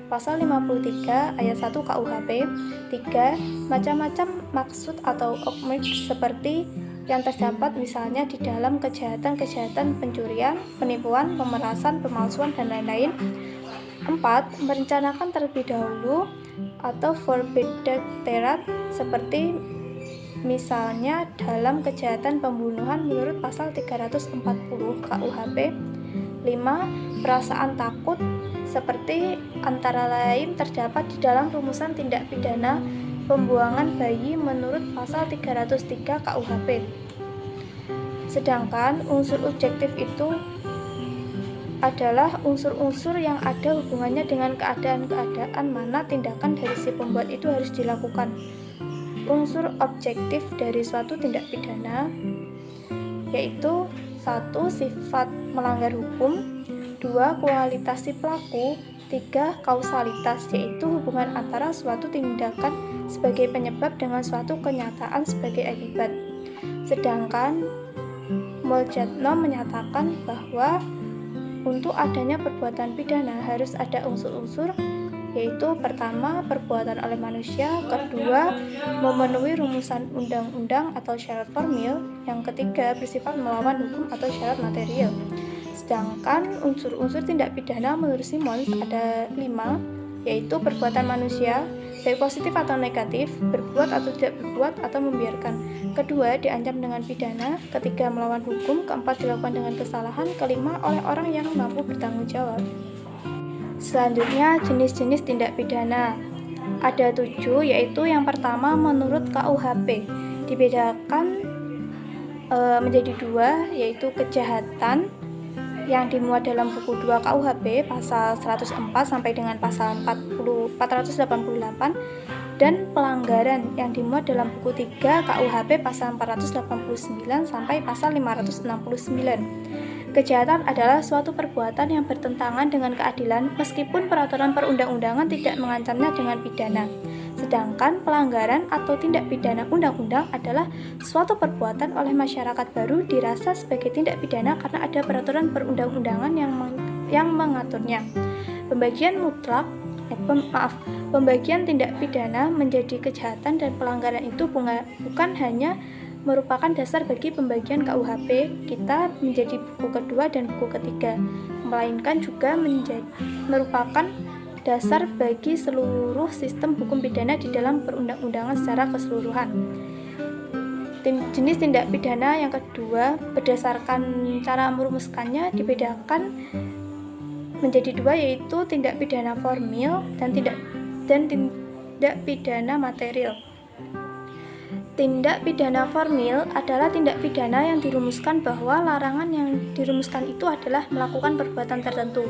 Pasal 53 ayat 1 KUHP. 3. Macam-macam maksud atau okmik seperti yang terdapat misalnya di dalam kejahatan-kejahatan pencurian, penipuan, pemerasan, pemalsuan, dan lain-lain. 4. Merencanakan terlebih dahulu atau forbedaterat seperti misalnya dalam kejahatan pembunuhan menurut pasal 340 KUHP. 5. Perasaan takut seperti antara lain terdapat di dalam rumusan tindak pidana pembuangan bayi menurut pasal 303 KUHP. Sedangkan unsur objektif itu adalah unsur-unsur yang ada hubungannya dengan keadaan-keadaan mana tindakan dari si pembuat itu harus dilakukan. Unsur objektif dari suatu tindak pidana yaitu 1. Sifat melanggar hukum, 2. Kualitas si pelaku, 3. Kausalitas, yaitu hubungan antara suatu tindakan sebagai penyebab dengan suatu kenyataan sebagai akibat. Sedangkan Moljatno menyatakan bahwa untuk adanya perbuatan pidana harus ada unsur-unsur, yaitu pertama, perbuatan oleh manusia, kedua, memenuhi rumusan undang-undang atau syarat formil, yang ketiga, bersifat melawan hukum atau syarat material. Sedangkan unsur-unsur tindak pidana menurut Simons ada 5, yaitu perbuatan manusia, baik positif atau negatif, berbuat atau tidak berbuat, atau membiarkan. Kedua, diancam dengan pidana. Ketiga, melawan hukum. Keempat, dilakukan dengan kesalahan. Kelima, oleh orang yang mampu bertanggung jawab. Selanjutnya, jenis-jenis tindak pidana. Ada 7, yaitu yang pertama menurut KUHP. Dibedakan menjadi 2, yaitu kejahatan yang dimuat dalam buku 2 KUHP pasal 104 sampai dengan pasal 488, dan pelanggaran yang dimuat dalam buku 3 KUHP pasal 489 sampai pasal 569. Kejahatan adalah suatu perbuatan yang bertentangan dengan keadilan meskipun peraturan perundang-undangan tidak mengancamnya dengan pidana. Sedangkan pelanggaran atau tindak pidana undang-undang adalah suatu perbuatan oleh masyarakat baru dirasa sebagai tindak pidana karena ada peraturan perundang-undangan yang mengaturnya. Pembagian tindak pidana menjadi kejahatan dan pelanggaran itu bukan hanya merupakan dasar bagi pembagian KUHP kita menjadi buku kedua dan buku ketiga, melainkan juga merupakan dasar bagi seluruh sistem hukum pidana di dalam perundang-undangan secara keseluruhan. Jenis tindak pidana yang kedua, berdasarkan cara merumuskannya dibedakan menjadi 2, yaitu tindak pidana formil dan tindak pidana material. Tindak pidana formil adalah tindak pidana yang dirumuskan bahwa larangan yang dirumuskan itu adalah melakukan perbuatan tertentu.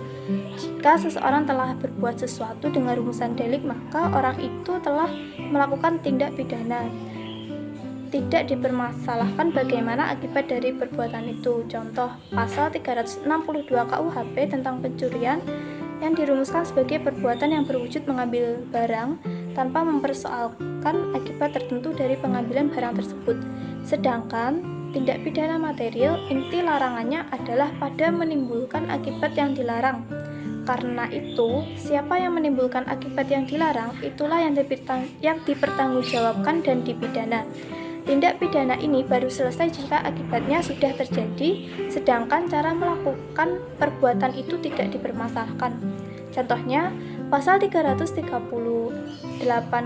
Jika seseorang telah berbuat sesuatu dengan rumusan delik, maka orang itu telah melakukan tindak pidana. tidak dipermasalahkan bagaimana akibat dari perbuatan itu. Contoh, pasal 362 KUHP tentang pencurian yang dirumuskan sebagai perbuatan yang berwujud mengambil barang tanpa mempersoalkan akibat tertentu dari pengambilan barang tersebut. Sedangkan tindak pidana material, inti larangannya adalah pada menimbulkan akibat yang dilarang. Karena itu, siapa yang menimbulkan akibat yang dilarang, itulah yang dipertanggungjawabkan dan dipidana. Tindak pidana ini baru selesai jika akibatnya sudah terjadi, sedangkan cara melakukan perbuatan itu tidak dipermasalahkan. Contohnya, pasal 338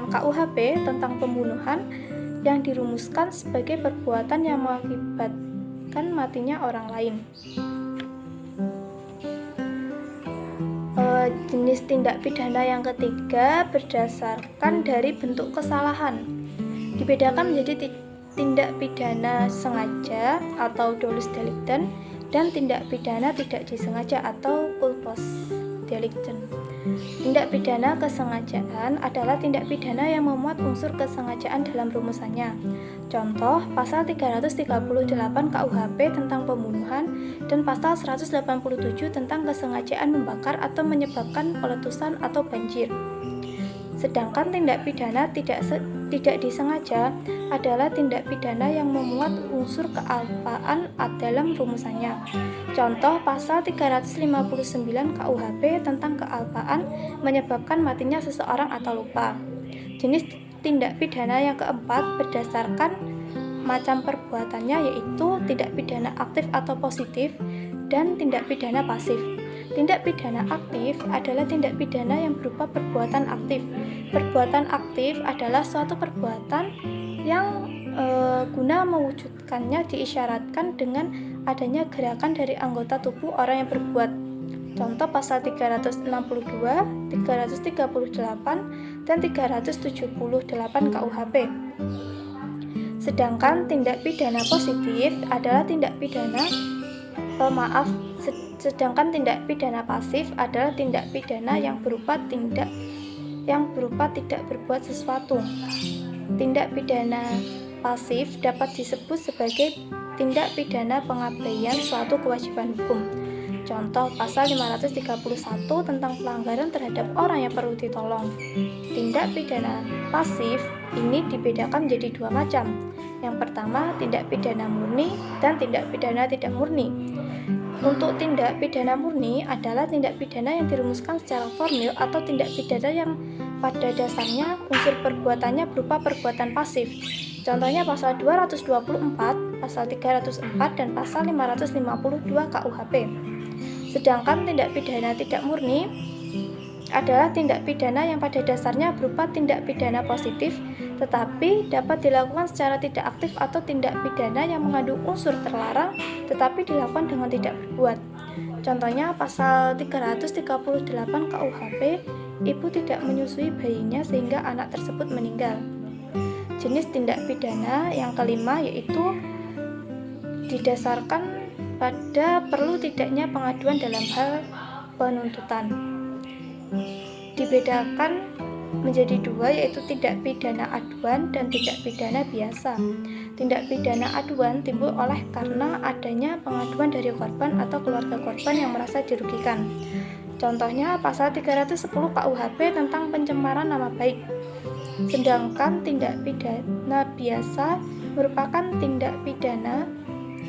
KUHP tentang pembunuhan yang dirumuskan sebagai perbuatan yang mengakibatkan matinya orang lain. Jenis tindak pidana yang ketiga berdasarkan dari bentuk kesalahan. Dibedakan menjadi tindak pidana sengaja atau dolus delicten dan tindak pidana tidak disengaja atau culpos delicten. Tindak pidana kesengajaan adalah tindak pidana yang memuat unsur kesengajaan dalam rumusannya. Contoh, pasal 338 KUHP tentang pembunuhan dan pasal 187 tentang kesengajaan membakar atau menyebabkan peletusan atau banjir. Sedangkan tindak pidana tidak disengaja adalah tindak pidana yang memuat unsur kealpaan dalam rumusannya. Contoh, pasal 359 KUHP tentang kealpaan menyebabkan matinya seseorang atau lupa. Jenis tindak pidana yang keempat berdasarkan macam perbuatannya, yaitu tindak pidana aktif atau positif dan tindak pidana pasif. Tindak pidana aktif adalah tindak pidana yang berupa perbuatan aktif. Perbuatan aktif adalah suatu perbuatan yang guna mewujudkannya diisyaratkan dengan adanya gerakan dari anggota tubuh orang yang berbuat. Contoh, pasal 362, 338, dan 378 KUHP. Sedangkan tindak pidana positif adalah tindak pidana Sedangkan tindak pidana pasif adalah tindak pidana yang berupa tidak berbuat sesuatu. Tindak pidana pasif dapat disebut sebagai tindak pidana pengabaian suatu kewajiban hukum. Contoh, pasal 531 tentang pelanggaran terhadap orang yang perlu ditolong. Tindak pidana pasif ini dibedakan menjadi dua macam. Yang pertama, tindak pidana murni dan tindak pidana tidak murni. Untuk tindak pidana murni adalah tindak pidana yang dirumuskan secara formil atau tindak pidana yang pada dasarnya unsur perbuatannya berupa perbuatan pasif. Contohnya pasal 224, pasal 304, dan pasal 552 KUHP. Sedangkan tindak pidana tidak murni adalah tindak pidana yang pada dasarnya berupa tindak pidana positif, tetapi dapat dilakukan secara tidak aktif, atau tindak pidana yang mengandung unsur terlarang tetapi dilakukan dengan tidak berbuat. Contohnya pasal 338 KUHP, ibu tidak menyusui bayinya sehingga anak tersebut meninggal. Jenis tindak pidana yang kelima yaitu didasarkan pada perlu tidaknya pengaduan dalam hal penuntutan. Dibedakan menjadi dua, yaitu tindak pidana aduan dan tindak pidana biasa. Tindak pidana aduan timbul oleh karena adanya pengaduan dari korban atau keluarga korban yang merasa dirugikan. Contohnya pasal 310 KUHP tentang pencemaran nama baik. Sedangkan tindak pidana biasa merupakan tindak pidana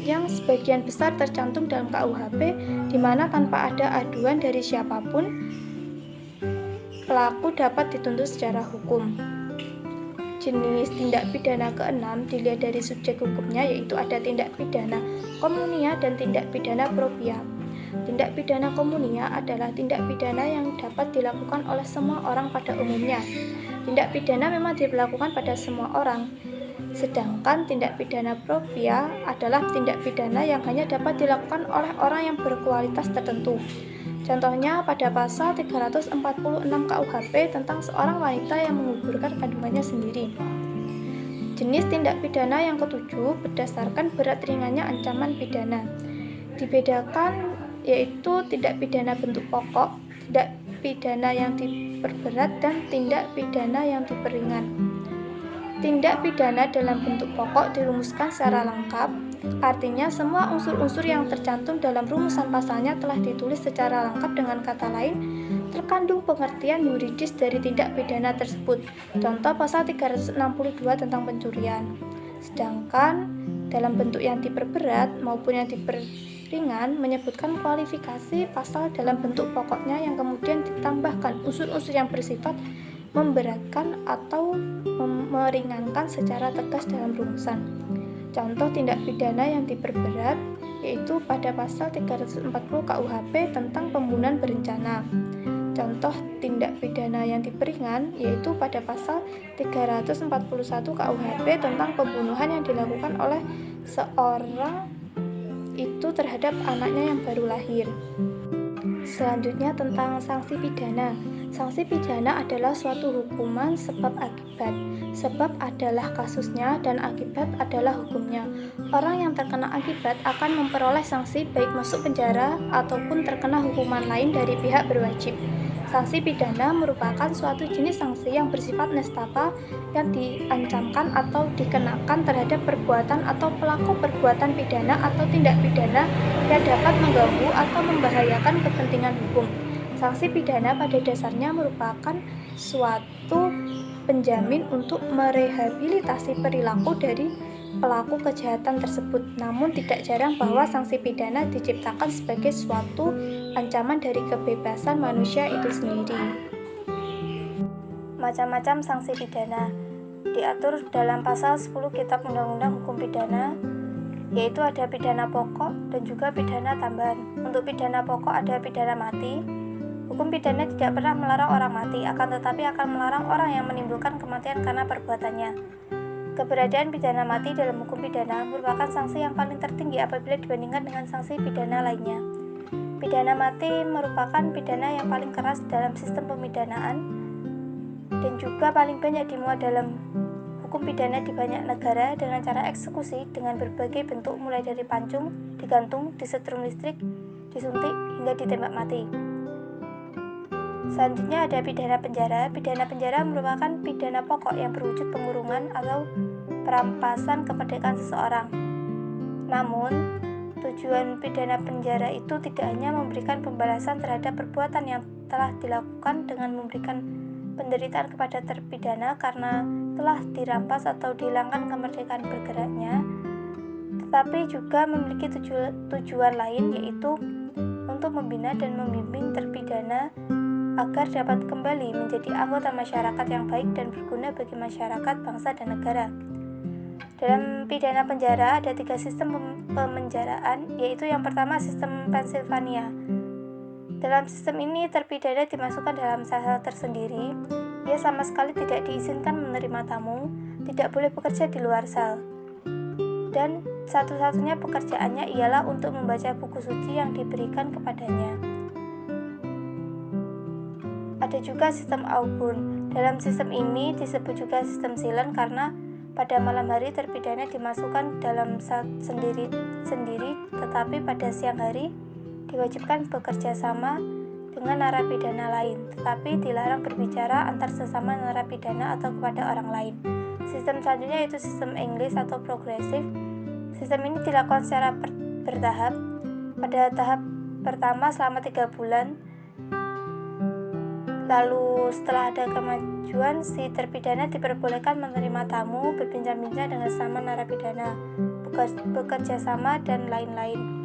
yang sebagian besar tercantum dalam KUHP, di mana tanpa ada aduan dari siapapun, pelaku dapat dituntut secara hukum. Jenis tindak pidana keenam dilihat dari subjek hukumnya, yaitu ada tindak pidana komunia dan tindak pidana propria. Tindak pidana komunia adalah tindak pidana yang dapat dilakukan oleh semua orang pada umumnya. Tindak pidana memang dilakukan pada semua orang. Sedangkan tindak pidana propria adalah tindak pidana yang hanya dapat dilakukan oleh orang yang berkualitas tertentu. Contohnya pada pasal 346 KUHP tentang seorang wanita yang menguburkan kandungannya sendiri. Jenis tindak pidana yang ketujuh berdasarkan berat ringannya ancaman pidana. Dibedakan yaitu tindak pidana bentuk pokok, tindak pidana yang diperberat, dan tindak pidana yang diperingan. Tindak pidana dalam bentuk pokok dirumuskan secara lengkap, artinya semua unsur-unsur yang tercantum dalam rumusan pasalnya telah ditulis secara lengkap. Dengan kata lain, terkandung pengertian yuridis dari tindak pidana tersebut. Contoh pasal 362 tentang pencurian. Sedangkan dalam bentuk yang diperberat maupun yang diperingan menyebutkan kualifikasi pasal dalam bentuk pokoknya yang kemudian ditambahkan unsur-unsur yang bersifat memberatkan atau meringankan secara tegas dalam rumusan. Contoh tindak pidana yang diperberat yaitu pada pasal 340 KUHP tentang pembunuhan berencana. Contoh tindak pidana yang diperingan yaitu pada pasal 341 KUHP tentang pembunuhan yang dilakukan oleh seorang itu terhadap anaknya yang baru lahir. Selanjutnya tentang sanksi pidana. Sanksi pidana adalah suatu hukuman sebab akibat. Sebab adalah kasusnya dan akibat adalah hukumnya. Orang yang terkena akibat akan memperoleh sanksi baik masuk penjara ataupun terkena hukuman lain dari pihak berwajib. Sanksi pidana merupakan suatu jenis sanksi yang bersifat nestapa yang diancamkan atau dikenakan terhadap perbuatan atau pelaku perbuatan pidana atau tindak pidana yang dapat mengganggu atau membahayakan kepentingan hukum. Sanksi pidana pada dasarnya merupakan suatu penjamin untuk merehabilitasi perilaku dari pelaku kejahatan tersebut. Namun tidak jarang bahwa sanksi pidana diciptakan sebagai suatu ancaman dari kebebasan manusia itu sendiri. Macam-macam sanksi pidana diatur dalam pasal 10 Kitab Undang-Undang Hukum Pidana, yaitu ada pidana pokok dan juga pidana tambahan. Untuk pidana pokok ada pidana mati. Hukum pidana tidak pernah melarang orang mati, akan tetapi akan melarang orang yang menimbulkan kematian karena perbuatannya. Keberadaan pidana mati dalam hukum pidana merupakan sanksi yang paling tertinggi apabila dibandingkan dengan sanksi pidana lainnya. Pidana mati merupakan pidana yang paling keras dalam sistem pemidanaan dan juga paling banyak dimuat dalam hukum pidana di banyak negara dengan cara eksekusi dengan berbagai bentuk mulai dari pancung, digantung, disetrum listrik, disuntik, hingga ditembak mati. Selanjutnya ada pidana penjara. Pidana penjara merupakan pidana pokok yang berwujud pengurungan atau perampasan kemerdekaan seseorang. Namun, tujuan pidana penjara itu tidak hanya memberikan pembalasan terhadap perbuatan yang telah dilakukan dengan memberikan penderitaan kepada terpidana karena telah dirampas atau dihilangkan kemerdekaan bergeraknya, tetapi juga memiliki tujuan lain, yaitu untuk membina dan membimbing terpidana agar dapat kembali menjadi anggota masyarakat yang baik dan berguna bagi masyarakat, bangsa, dan negara. Dalam pidana penjara ada 3 sistem pemenjaraan, yaitu yang pertama sistem Pennsylvania. Dalam sistem ini terpidana dimasukkan dalam sel tersendiri. Ia sama sekali tidak diizinkan menerima tamu, tidak boleh bekerja di luar sel, dan satu-satunya pekerjaannya ialah untuk membaca buku suci yang diberikan kepadanya. Ada juga sistem Auburn. Dalam sistem ini disebut juga sistem silent karena pada malam hari terpidana dimasukkan dalam sel sendiri, tetapi pada siang hari diwajibkan bekerja sama dengan narapidana lain, tetapi dilarang berbicara antar sesama narapidana atau kepada orang lain. Sistem selanjutnya yaitu sistem English atau progresif. Sistem ini dilakukan secara bertahap. Pada tahap pertama selama 3 bulan, lalu setelah ada kemajuan, si terpidana diperbolehkan menerima tamu, berbincang-bincang dengan sesama narapidana, bekerja sama, dan lain-lain.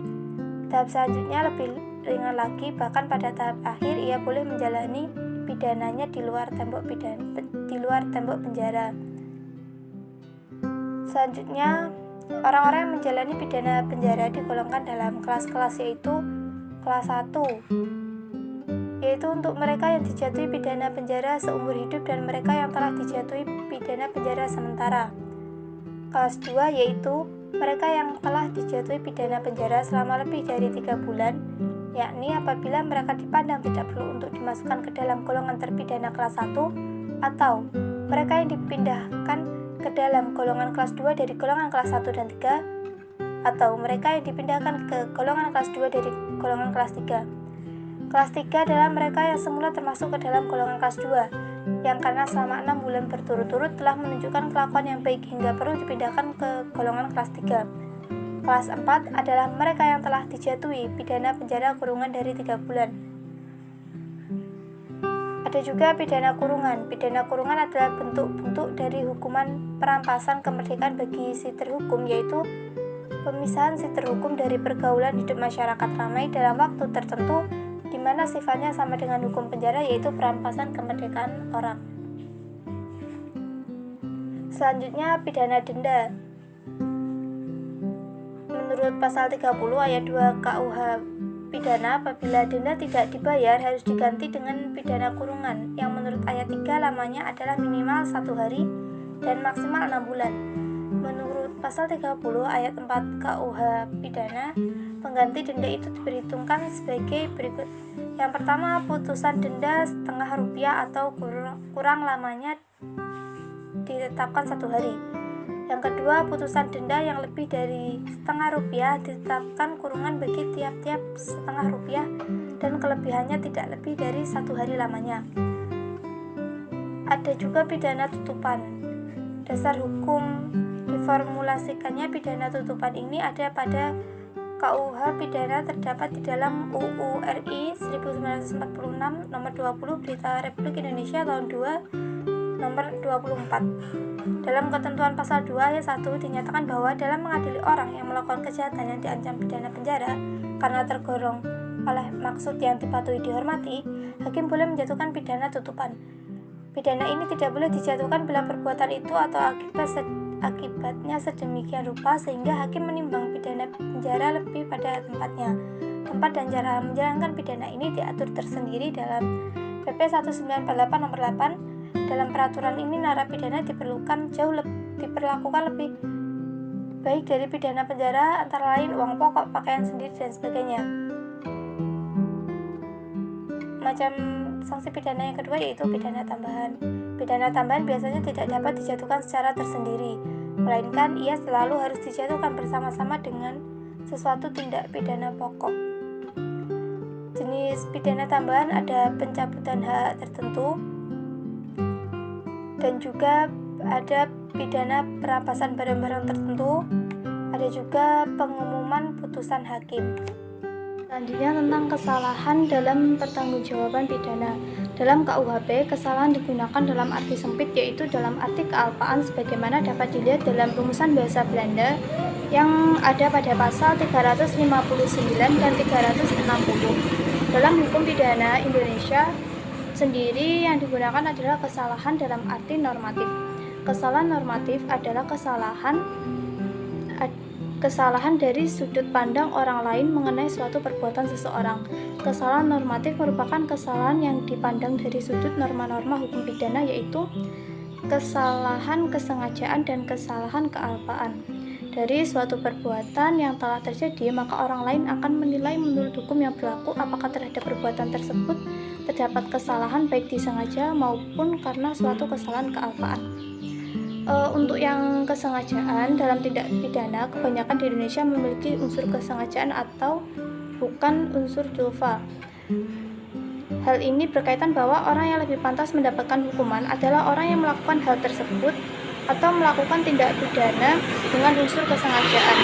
Tahap selanjutnya lebih ringan lagi, bahkan pada tahap akhir ia boleh menjalani pidananya di luar tembok penjara. Selanjutnya, orang-orang yang menjalani pidana penjara digolongkan dalam kelas-kelas, yaitu kelas 1, yaitu untuk mereka yang dijatuhi pidana penjara seumur hidup dan mereka yang telah dijatuhi pidana penjara sementara. Kelas 2 yaitu mereka yang telah dijatuhi pidana penjara selama lebih dari 3 bulan, yakni apabila mereka dipandang tidak perlu untuk dimasukkan ke dalam golongan terpidana kelas 1, atau mereka yang dipindahkan ke dalam golongan kelas 2 dari golongan kelas 1 dan 3, atau mereka yang dipindahkan ke golongan kelas 2 dari golongan kelas 3. Kelas 3 adalah mereka yang semula termasuk ke dalam golongan kelas 2, yang karena selama 6 bulan berturut-turut telah menunjukkan kelakuan yang baik hingga perlu dipindahkan ke golongan kelas 3. Kelas 4 adalah mereka yang telah dijatuhi pidana penjara kurungan dari 3 bulan. Ada juga pidana kurungan. Pidana kurungan adalah bentuk-bentuk dari hukuman perampasan kemerdekaan bagi si terhukum, yaitu pemisahan si terhukum dari pergaulan hidup masyarakat ramai dalam waktu tertentu, di mana sifatnya sama dengan hukum penjara, yaitu perampasan kemerdekaan orang. Selanjutnya, pidana denda. Menurut pasal 30 ayat 2 KUH pidana, apabila denda tidak dibayar harus diganti dengan pidana kurungan, yang menurut ayat 3 lamanya adalah minimal 1 hari dan maksimal 6 bulan. Menurut pasal 30 ayat 4 KUH pidana, pengganti denda itu diperhitungkan sebagai berikut. Yang pertama, putusan denda setengah rupiah atau kurang lamanya ditetapkan 1 hari. Yang kedua, putusan denda yang lebih dari setengah rupiah ditetapkan kurungan bagi tiap-tiap setengah rupiah dan kelebihannya tidak lebih dari 1 hari lamanya. Ada juga pidana tutupan. Dasar hukum diformulasikannya pidana tutupan ini ada pada KUH pidana terdapat di dalam UU RI 1946 nomor 20 Berita Republik Indonesia tahun 2 nomor 24. Dalam ketentuan pasal 2 ayat 1 dinyatakan bahwa dalam mengadili orang yang melakukan kejahatan yang diancam pidana penjara karena tergolong oleh maksud yang dipatuhi dihormati, hakim boleh menjatuhkan pidana tutupan. Pidana ini tidak boleh dijatuhkan bila perbuatan itu atau akibatnya sedemikian rupa sehingga hakim menimbang pidana penjara lebih pada tempatnya. Tempat dan cara menjalankan pidana ini diatur tersendiri dalam PP 1948 nomor 8. Dalam peraturan ini narapidana diperlakukan lebih baik dari pidana penjara, antara lain uang pokok, pakaian sendiri, dan sebagainya. Macam sanksi pidana yang kedua yaitu pidana tambahan. Pidana tambahan biasanya tidak dapat dijatuhkan secara tersendiri, melainkan ia selalu harus dijatuhkan bersama-sama dengan sesuatu tindak pidana pokok. Jenis pidana tambahan ada pencabutan hak tertentu, dan juga ada pidana perampasan barang-barang tertentu, ada juga pengumuman putusan hakim. Selanjutnya tentang kesalahan dalam pertanggungjawaban pidana. Dalam KUHP, kesalahan digunakan dalam arti sempit, yaitu dalam arti kealpaan sebagaimana dapat dilihat dalam rumusan bahasa Belanda yang ada pada pasal 359 dan 360. Dalam hukum pidana Indonesia sendiri yang digunakan adalah kesalahan dalam arti normatif. Kesalahan normatif adalah kesalahan dari sudut pandang orang lain mengenai suatu perbuatan seseorang. Kesalahan normatif merupakan kesalahan yang dipandang dari sudut norma-norma hukum pidana, yaitu kesalahan kesengajaan dan kesalahan kealpaan. Dari suatu perbuatan yang telah terjadi, maka orang lain akan menilai menurut hukum yang berlaku apakah terhadap perbuatan tersebut terdapat kesalahan baik disengaja maupun karena suatu kesalahan kealpaan. Untuk yang kesengajaan dalam tindak pidana, kebanyakan di Indonesia memiliki unsur kesengajaan atau bukan unsur dulfa. Hal ini berkaitan bahwa orang yang lebih pantas mendapatkan hukuman adalah orang yang melakukan hal tersebut atau melakukan tindak pidana dengan unsur kesengajaan.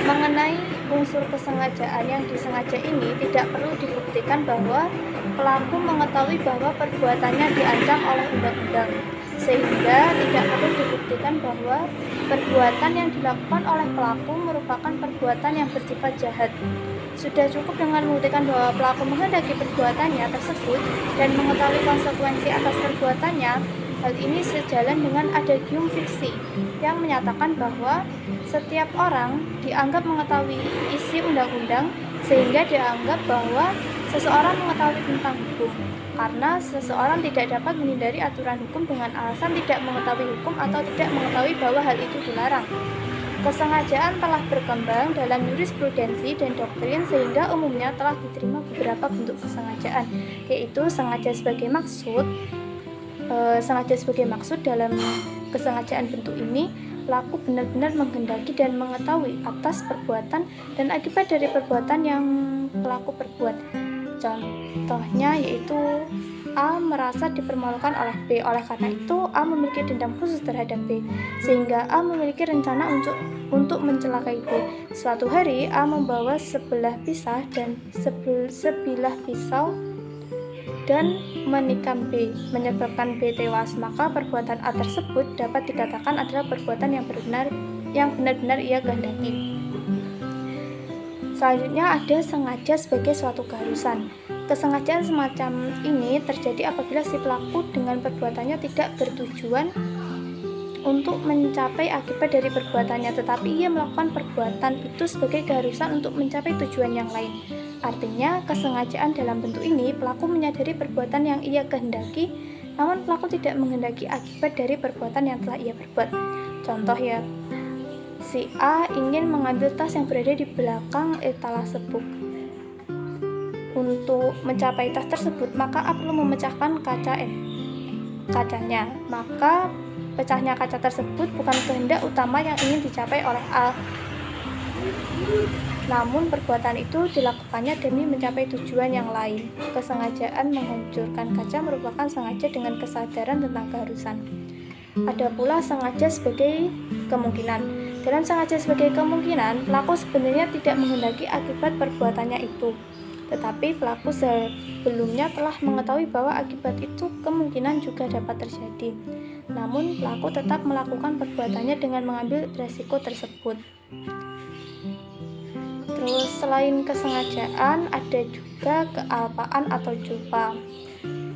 Mengenai unsur kesengajaan yang disengaja ini, tidak perlu dibuktikan bahwa pelaku mengetahui bahwa perbuatannya diancam oleh undang-undang, sehingga tidak perlu dibuktikan bahwa perbuatan yang dilakukan oleh pelaku merupakan perbuatan yang bersifat jahat. Sudah cukup dengan membuktikan bahwa pelaku menghendaki perbuatannya tersebut dan mengetahui konsekuensi atas perbuatannya. Hal ini sejalan dengan adagium fiksi yang menyatakan bahwa setiap orang dianggap mengetahui isi undang-undang, sehingga dianggap bahwa seseorang mengetahui tentang hukum, karena seseorang tidak dapat menghindari aturan hukum dengan alasan tidak mengetahui hukum atau tidak mengetahui bahwa hal itu dilarang. Kesengajaan telah berkembang dalam jurisprudensi dan doktrin, sehingga umumnya telah diterima beberapa bentuk kesengajaan, yaitu sengaja sebagai maksud dalam kesengajaan bentuk ini pelaku benar-benar menghendaki dan mengetahui atas perbuatan dan akibat dari perbuatan yang pelaku perbuat. Contohnya yaitu A merasa dipermalukan oleh B, oleh karena itu A memiliki dendam khusus terhadap B, sehingga A memiliki rencana untuk mencelakai B. Suatu hari A membawa sebilah pisau dan menikam B, menyebabkan B tewas. Maka perbuatan A tersebut dapat dikatakan adalah perbuatan yang benar-benar ia kehendaki. Selanjutnya ada sengaja sebagai suatu keharusan. Kesengajaan semacam ini terjadi apabila si pelaku dengan perbuatannya tidak bertujuan untuk mencapai akibat dari perbuatannya, tetapi ia melakukan perbuatan itu sebagai keharusan untuk mencapai tujuan yang lain. Artinya, kesengajaan dalam bentuk ini, pelaku menyadari perbuatan yang ia kehendaki, namun pelaku tidak menghendaki akibat dari perbuatan yang telah ia perbuat. Contoh ya, si A ingin mengambil tas yang berada di belakang etalase buku. Untuk mencapai tas tersebut, maka A perlu memecahkan kacanya. Maka pecahnya kaca tersebut bukan kehendak utama yang ingin dicapai oleh A. Namun perbuatan itu dilakukannya demi mencapai tujuan yang lain. Kesengajaan menghancurkan kaca merupakan sengaja dengan kesadaran tentang keharusan. Ada pula sengaja sebagai kemungkinan. Dalam sengaja sebagai kemungkinan, pelaku sebenarnya tidak menghendaki akibat perbuatannya itu. Tetapi pelaku sebelumnya telah mengetahui bahwa akibat itu kemungkinan juga dapat terjadi. Namun pelaku tetap melakukan perbuatannya dengan mengambil resiko tersebut. Terus selain kesengajaan, ada juga kealpaan atau julpa.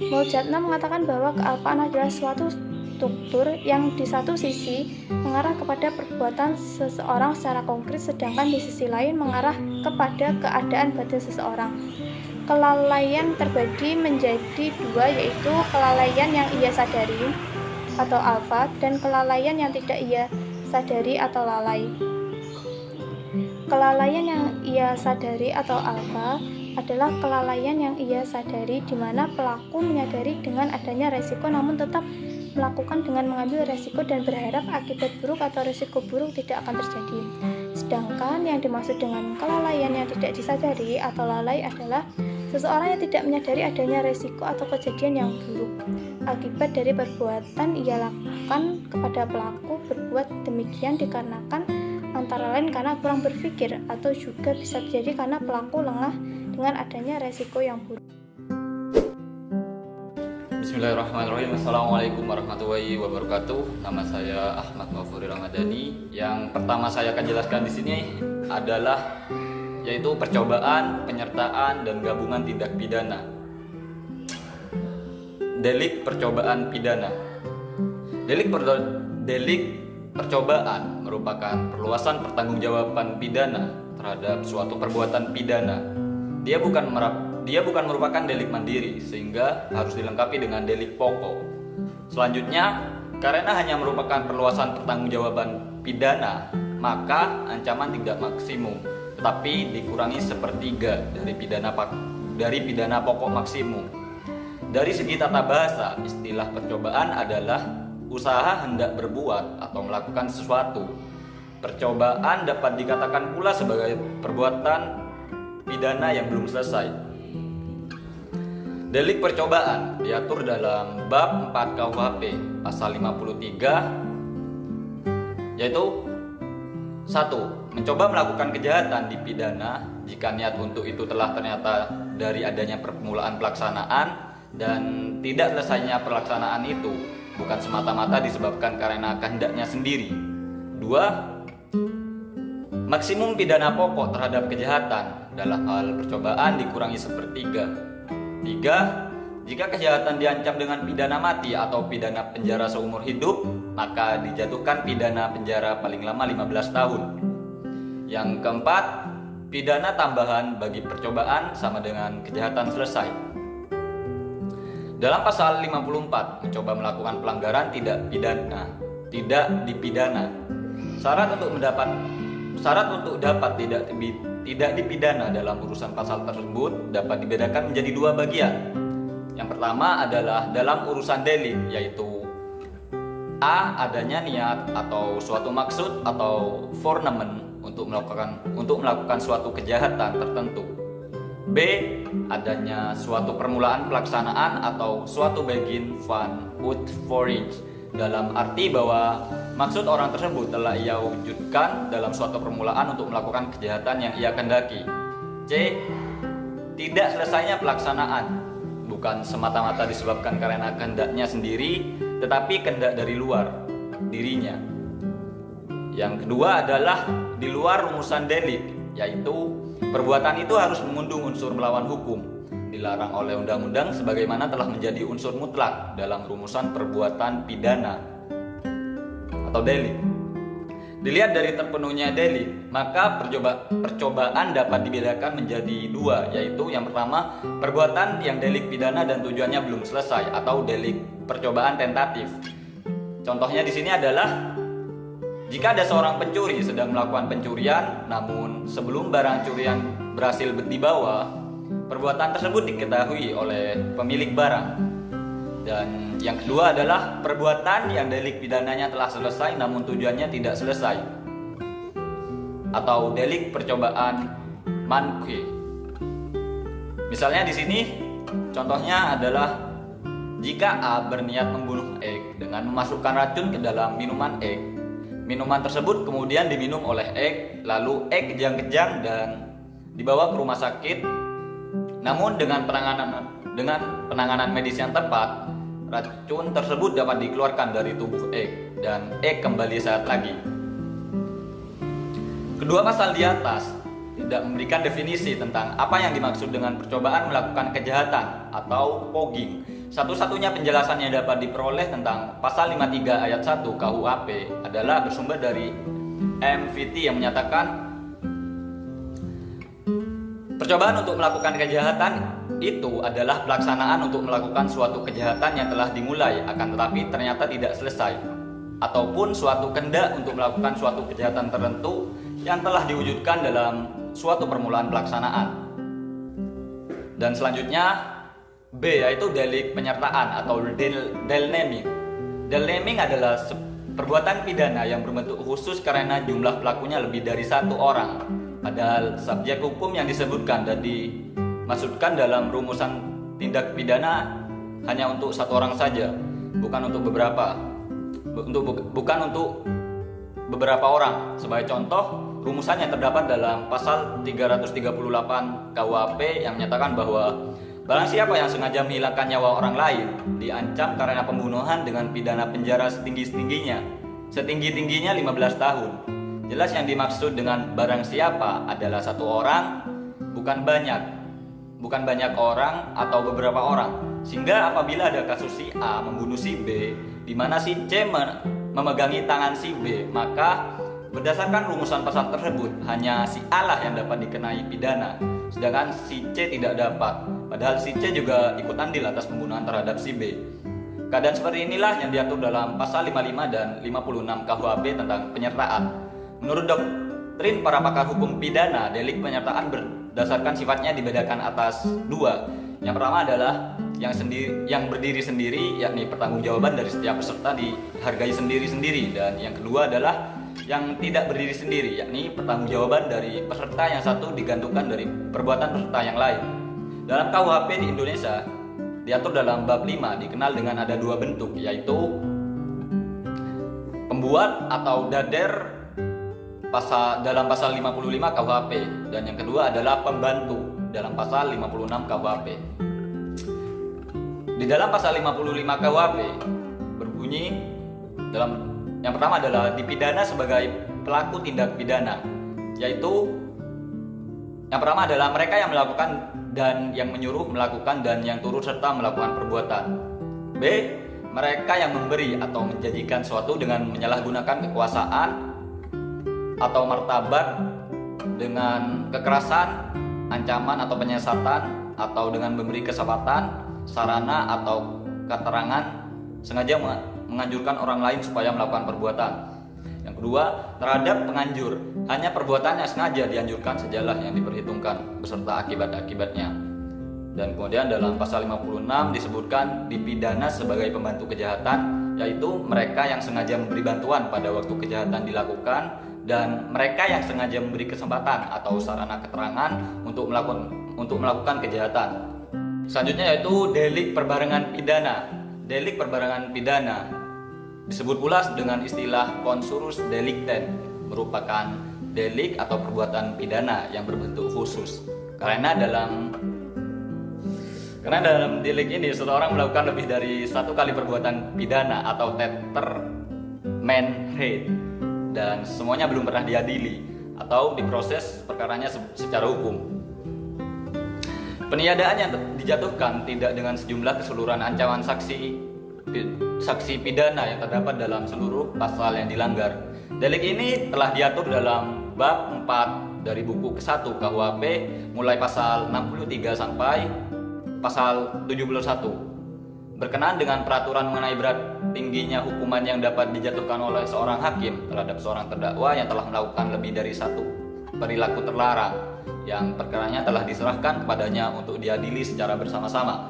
Moljadna mengatakan bahwa kealpaan adalah suatu struktur yang di satu sisi mengarah kepada perbuatan seseorang secara konkret, sedangkan di sisi lain mengarah kepada keadaan batin seseorang. Kelalaian terbagi menjadi dua, yaitu kelalaian yang ia sadari atau alfa dan kelalaian yang tidak ia sadari atau lalai. Kelalaian yang ia sadari atau alfa adalah kelalaian yang ia sadari di mana pelaku menyadari dengan adanya resiko namun tetap melakukan dengan mengambil resiko dan berharap akibat buruk atau resiko buruk tidak akan terjadi. Sedangkan yang dimaksud dengan kelalaian yang tidak disadari atau lalai adalah seseorang yang tidak menyadari adanya resiko atau kejadian yang buruk akibat dari perbuatan ia lakukan kepada pelaku. Berbuat demikian dikarenakan antara lain karena kurang berpikir atau juga bisa terjadi karena pelaku lengah dengan adanya resiko yang buruk. Bismillahirrahmanirrahim. Assalamualaikum warahmatullahi wabarakatuh. Nama saya Ahmad Mafuri Ramadhani. Yang pertama saya akan jelaskan di sini adalah yaitu percobaan, penyertaan, dan gabungan tindak pidana. Delik percobaan pidana. Delik percobaan merupakan perluasan pertanggungjawaban pidana terhadap suatu perbuatan pidana. Dia bukan merupakan delik mandiri, sehingga harus dilengkapi dengan delik pokok. Selanjutnya, karena hanya merupakan perluasan pertanggungjawaban pidana, maka ancaman tidak maksimum, tetapi dikurangi sepertiga dari pidana pokok maksimum. Dari segi tata bahasa, istilah percobaan adalah usaha hendak berbuat atau melakukan sesuatu. Percobaan dapat dikatakan pula sebagai perbuatan pidana yang belum selesai. Delik percobaan diatur dalam bab 4 KUHP pasal 53, yaitu 1. Mencoba melakukan kejahatan dipidana jika niat untuk itu telah ternyata dari adanya permulaan pelaksanaan dan tidak selesainya pelaksanaan itu bukan semata-mata disebabkan karena kehendaknya sendiri. 2. Maksimum pidana pokok terhadap kejahatan dalam hal percobaan dikurangi sepertiga. 3. Jika kejahatan diancam dengan pidana mati atau pidana penjara seumur hidup, maka dijatuhkan pidana penjara paling lama 15 tahun. Yang keempat, pidana tambahan bagi percobaan sama dengan kejahatan selesai. Dalam pasal 54, mencoba melakukan pelanggaran tidak dipidana. Syarat untuk dapat tidak dipidana dalam urusan pasal tersebut dapat dibedakan menjadi dua bagian. Yang pertama adalah dalam urusan delik, yaitu A. Adanya niat atau suatu maksud atau forenemen untuk melakukan suatu kejahatan tertentu. B. Adanya suatu permulaan pelaksanaan atau suatu begin van ut forage, dalam arti bahwa maksud orang tersebut telah ia wujudkan dalam suatu permulaan untuk melakukan kejahatan yang ia kehendaki. C. Tidak selesainya pelaksanaan, bukan semata-mata disebabkan karena kehendaknya sendiri, tetapi kehendak dari luar dirinya. Yang kedua adalah di luar rumusan delik, yaitu perbuatan itu harus mengandung unsur melawan hukum, dilarang oleh undang-undang sebagaimana telah menjadi unsur mutlak dalam rumusan perbuatan pidana atau delik. Dilihat dari terpenuhnya delik, maka percobaan dapat dibedakan menjadi dua, yaitu yang pertama, perbuatan yang delik pidana dan tujuannya belum selesai atau delik percobaan tentatif. Contohnya di sini adalah jika ada seorang pencuri sedang melakukan pencurian, namun sebelum barang curian berhasil dibawa, perbuatan tersebut diketahui oleh pemilik barang. Dan yang kedua adalah perbuatan yang delik pidananya telah selesai namun tujuannya tidak selesai, atau delik percobaan manque. Misalnya di sini contohnya adalah jika A berniat membunuh X dengan memasukkan racun ke dalam minuman X. Minuman tersebut kemudian diminum oleh X, lalu X kejang-kejang dan dibawa ke rumah sakit. Namun dengan penanganan medis yang tepat, racun tersebut dapat dikeluarkan dari tubuh X dan X kembali sehat lagi. Kedua pasal di atas tidak memberikan definisi tentang apa yang dimaksud dengan percobaan melakukan kejahatan atau fogging. Satu-satunya penjelasan yang dapat diperoleh tentang pasal 53 ayat 1 KUHP adalah bersumber dari MVT yang menyatakan percobaan untuk melakukan kejahatan itu adalah pelaksanaan untuk melakukan suatu kejahatan yang telah dimulai akan tetapi ternyata tidak selesai, ataupun suatu kehendak untuk melakukan suatu kejahatan tertentu yang telah diwujudkan dalam suatu permulaan pelaksanaan. Dan selanjutnya B, yaitu delik penyertaan atau delnaming. Delnaming adalah perbuatan pidana yang berbentuk khusus karena jumlah pelakunya lebih dari satu orang. Padahal subjek hukum yang disebutkan dan dimaksudkan dalam rumusan tindak pidana hanya untuk satu orang saja, bukan untuk beberapa. Bukan untuk beberapa orang. Sebagai contoh, rumusan yang terdapat dalam pasal 338 KUHP yang menyatakan bahwa barang siapa yang sengaja menghilangkan nyawa orang lain diancam karena pembunuhan dengan pidana penjara setinggi-tingginya 15 tahun. Jelas yang dimaksud dengan barang siapa adalah satu orang, bukan banyak orang atau beberapa orang. Sehingga apabila ada kasus si A membunuh si B, di mana si C memegangi tangan si B, maka berdasarkan rumusan pasal tersebut hanya si A lah yang dapat dikenai pidana, sedangkan si C tidak dapat. Padahal si C juga ikut andil atas pembunuhan terhadap si B. Keadaan seperti inilah yang diatur dalam pasal 55 dan 56 KUHP tentang penyertaan. Menurut doktrin para pakar hukum pidana, delik penyertaan berdasarkan sifatnya dibedakan atas dua. Yang pertama adalah yang berdiri sendiri, yakni pertanggungjawaban dari setiap peserta dihargai sendiri-sendiri, dan yang kedua adalah yang tidak berdiri sendiri, yakni pertanggungjawaban dari peserta yang satu digantungkan dari perbuatan peserta yang lain. Dalam KUHP di Indonesia diatur dalam bab 5 dikenal dengan ada dua bentuk, yaitu pembuat atau dader dalam pasal 55 KUHP, dan yang kedua adalah pembantu dalam pasal 56 KUHP. Di dalam pasal 55 KUHP berbunyi yang pertama adalah dipidana sebagai pelaku tindak pidana, yaitu yang pertama adalah mereka yang melakukan dan yang menyuruh melakukan dan yang turut serta melakukan perbuatan. B, mereka yang memberi atau menjanjikan suatu dengan menyalahgunakan kekuasaan atau martabat dengan kekerasan, ancaman atau penyesatan, atau dengan memberi kesempatan, sarana atau keterangan sengaja menganjurkan orang lain supaya melakukan perbuatan. Yang kedua, terhadap penganjur, hanya perbuatan yang sengaja dianjurkan sajalah yang diperhitungkan beserta akibat-akibatnya. Dan kemudian dalam pasal 56 disebutkan dipidana sebagai pembantu kejahatan yaitu mereka yang sengaja memberi bantuan pada waktu kejahatan dilakukan dan mereka yang sengaja memberi kesempatan atau sarana keterangan untuk melakukan kejahatan. Selanjutnya yaitu delik perbarengan pidana. Delik perbarengan pidana disebut pula dengan istilah consurus delictem, merupakan delik atau perbuatan pidana yang berbentuk khusus. Karena dalam delik ini seseorang melakukan lebih dari satu kali perbuatan pidana atau Tätermenhet dan semuanya belum pernah diadili atau diproses perkaranya secara hukum. Peniadaan yang dijatuhkan tidak dengan sejumlah keseluruhan ancaman saksi pidana yang terdapat dalam seluruh pasal yang dilanggar. Delik ini telah diatur dalam bab 4 dari buku ke-1 KUHP mulai pasal 63 sampai pasal 71. Berkenaan dengan peraturan mengenai berat tingginya hukuman yang dapat dijatuhkan oleh seorang hakim terhadap seorang terdakwa yang telah melakukan lebih dari satu perilaku terlarang yang perkaranya telah diserahkan kepadanya untuk diadili secara bersama-sama.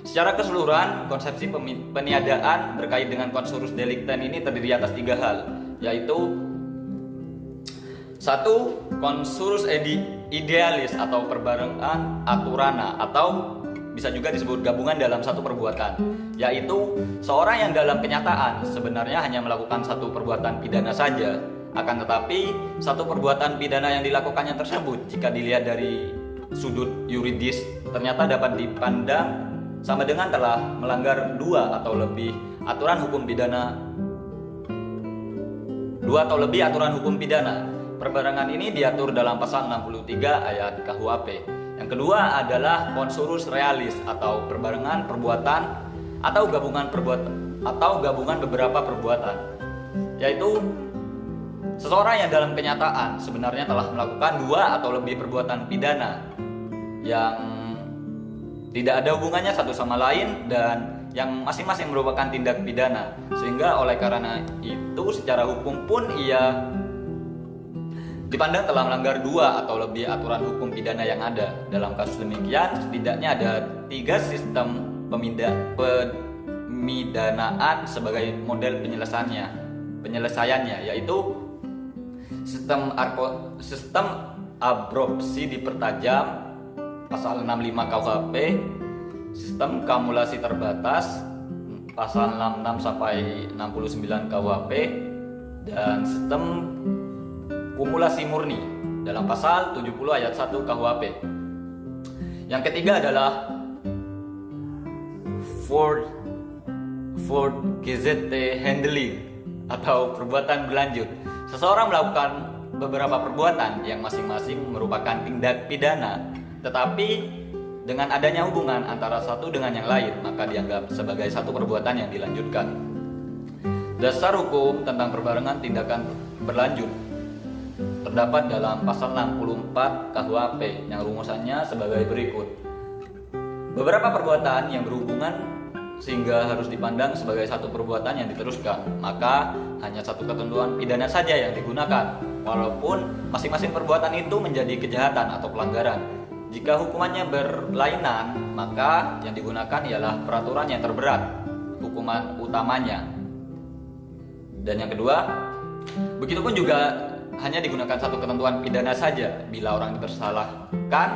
Secara keseluruhan, konsepsi peniadaan berkait dengan consurus delictem ini terdiri atas 3 hal, yaitu 1. Consurus idealis atau perbarengan aturana atau bisa juga disebut gabungan dalam satu perbuatan, yaitu seorang yang dalam kenyataan sebenarnya hanya melakukan satu perbuatan pidana saja, akan tetapi satu perbuatan pidana yang dilakukannya tersebut jika dilihat dari sudut yuridis ternyata dapat dipandang sama dengan telah melanggar 2 atau lebih aturan hukum pidana. Perbarengan ini diatur dalam pasal 63 ayat KUHP. Yang kedua adalah consurus realis atau perbarengan perbuatan atau gabungan beberapa perbuatan, yaitu seseorang yang dalam kenyataan sebenarnya telah melakukan 2 atau lebih perbuatan pidana yang tidak ada hubungannya satu sama lain dan yang masing-masing merupakan tindak pidana, sehingga oleh karena itu secara hukum pun ia dipandang telah melanggar 2 atau lebih aturan hukum pidana yang ada. Dalam kasus demikian, setidaknya ada 3 sistem pemidanaan sebagai model penyelesaiannya, yaitu sistem abrupsi dipertajam pasal 65 KUHP, sistem kumulasi terbatas pasal 66 sampai 69 KUHP, dan sistem kumulasi murni dalam pasal 70 ayat 1 KUHP. Yang ketiga adalah fortgesetzte handling atau perbuatan berlanjut. Seseorang melakukan beberapa perbuatan yang masing-masing merupakan tindak pidana, tetapi dengan adanya hubungan antara satu dengan yang lain, maka dianggap sebagai satu perbuatan yang dilanjutkan. Dasar hukum tentang perbarengan tindakan berlanjut terdapat dalam pasal 64 KUHP yang rumusannya sebagai berikut. Beberapa perbuatan yang berhubungan sehingga harus dipandang sebagai satu perbuatan yang diteruskan, maka hanya satu ketentuan pidana saja yang digunakan, walaupun masing-masing perbuatan itu menjadi kejahatan atau pelanggaran. Jika hukumannya berlainan, maka yang digunakan ialah peraturan yang terberat, hukuman utamanya. Dan yang kedua, begitupun juga hanya digunakan satu ketentuan pidana saja bila orang dipersalahkan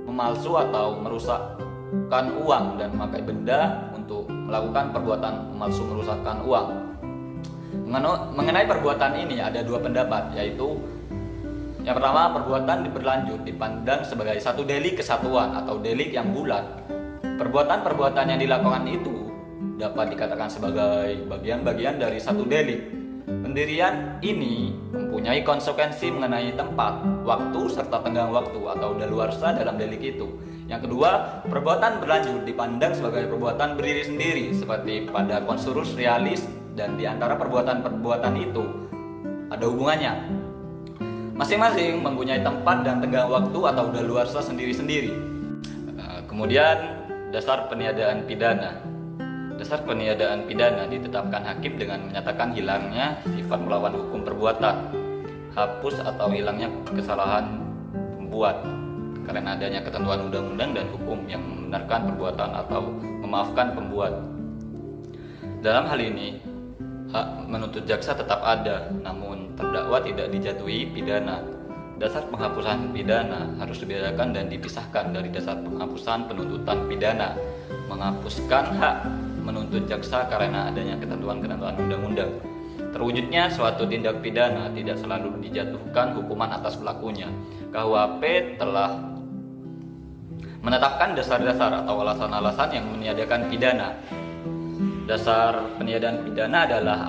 memalsu atau merusakkan uang dan memakai benda untuk melakukan perbuatan memalsu merusakkan uang. Mengenai perbuatan ini ada 2 pendapat, yaitu yang pertama, perbuatan berlanjut dipandang sebagai satu delik kesatuan atau delik yang bulat. Perbuatan-perbuatan yang dilakukan itu dapat dikatakan sebagai bagian-bagian dari satu delik. Pendirian ini mempunyai konsekuensi mengenai tempat, waktu, serta tenggang waktu atau daluarsa dalam delik itu. Yang kedua, perbuatan berlanjut dipandang sebagai perbuatan berdiri sendiri seperti pada consurus realis, dan di antara perbuatan-perbuatan itu ada hubungannya. Masing-masing mempunyai tempat dan tenggang waktu atau daluarsa sendiri-sendiri. Kemudian dasar peniadaan pidana. Dasar peniadaan pidana ditetapkan hakim dengan menyatakan hilangnya sifat melawan hukum perbuatan, hapus atau hilangnya kesalahan pembuat karena adanya ketentuan undang-undang dan hukum yang membenarkan perbuatan atau memaafkan pembuat. Dalam hal ini, hak menuntut jaksa tetap ada, namun terdakwa tidak dijatuhi pidana. Dasar penghapusan pidana harus dibedakan dan dipisahkan dari dasar penghapusan penuntutan pidana. Menghapuskan hak menuntut jaksa karena adanya ketentuan-ketentuan undang-undang. Terwujudnya suatu tindak pidana tidak selalu dijatuhkan hukuman atas pelakunya. KUHP telah menetapkan dasar-dasar atau alasan-alasan yang meniadakan pidana. Dasar peniadaan pidana adalah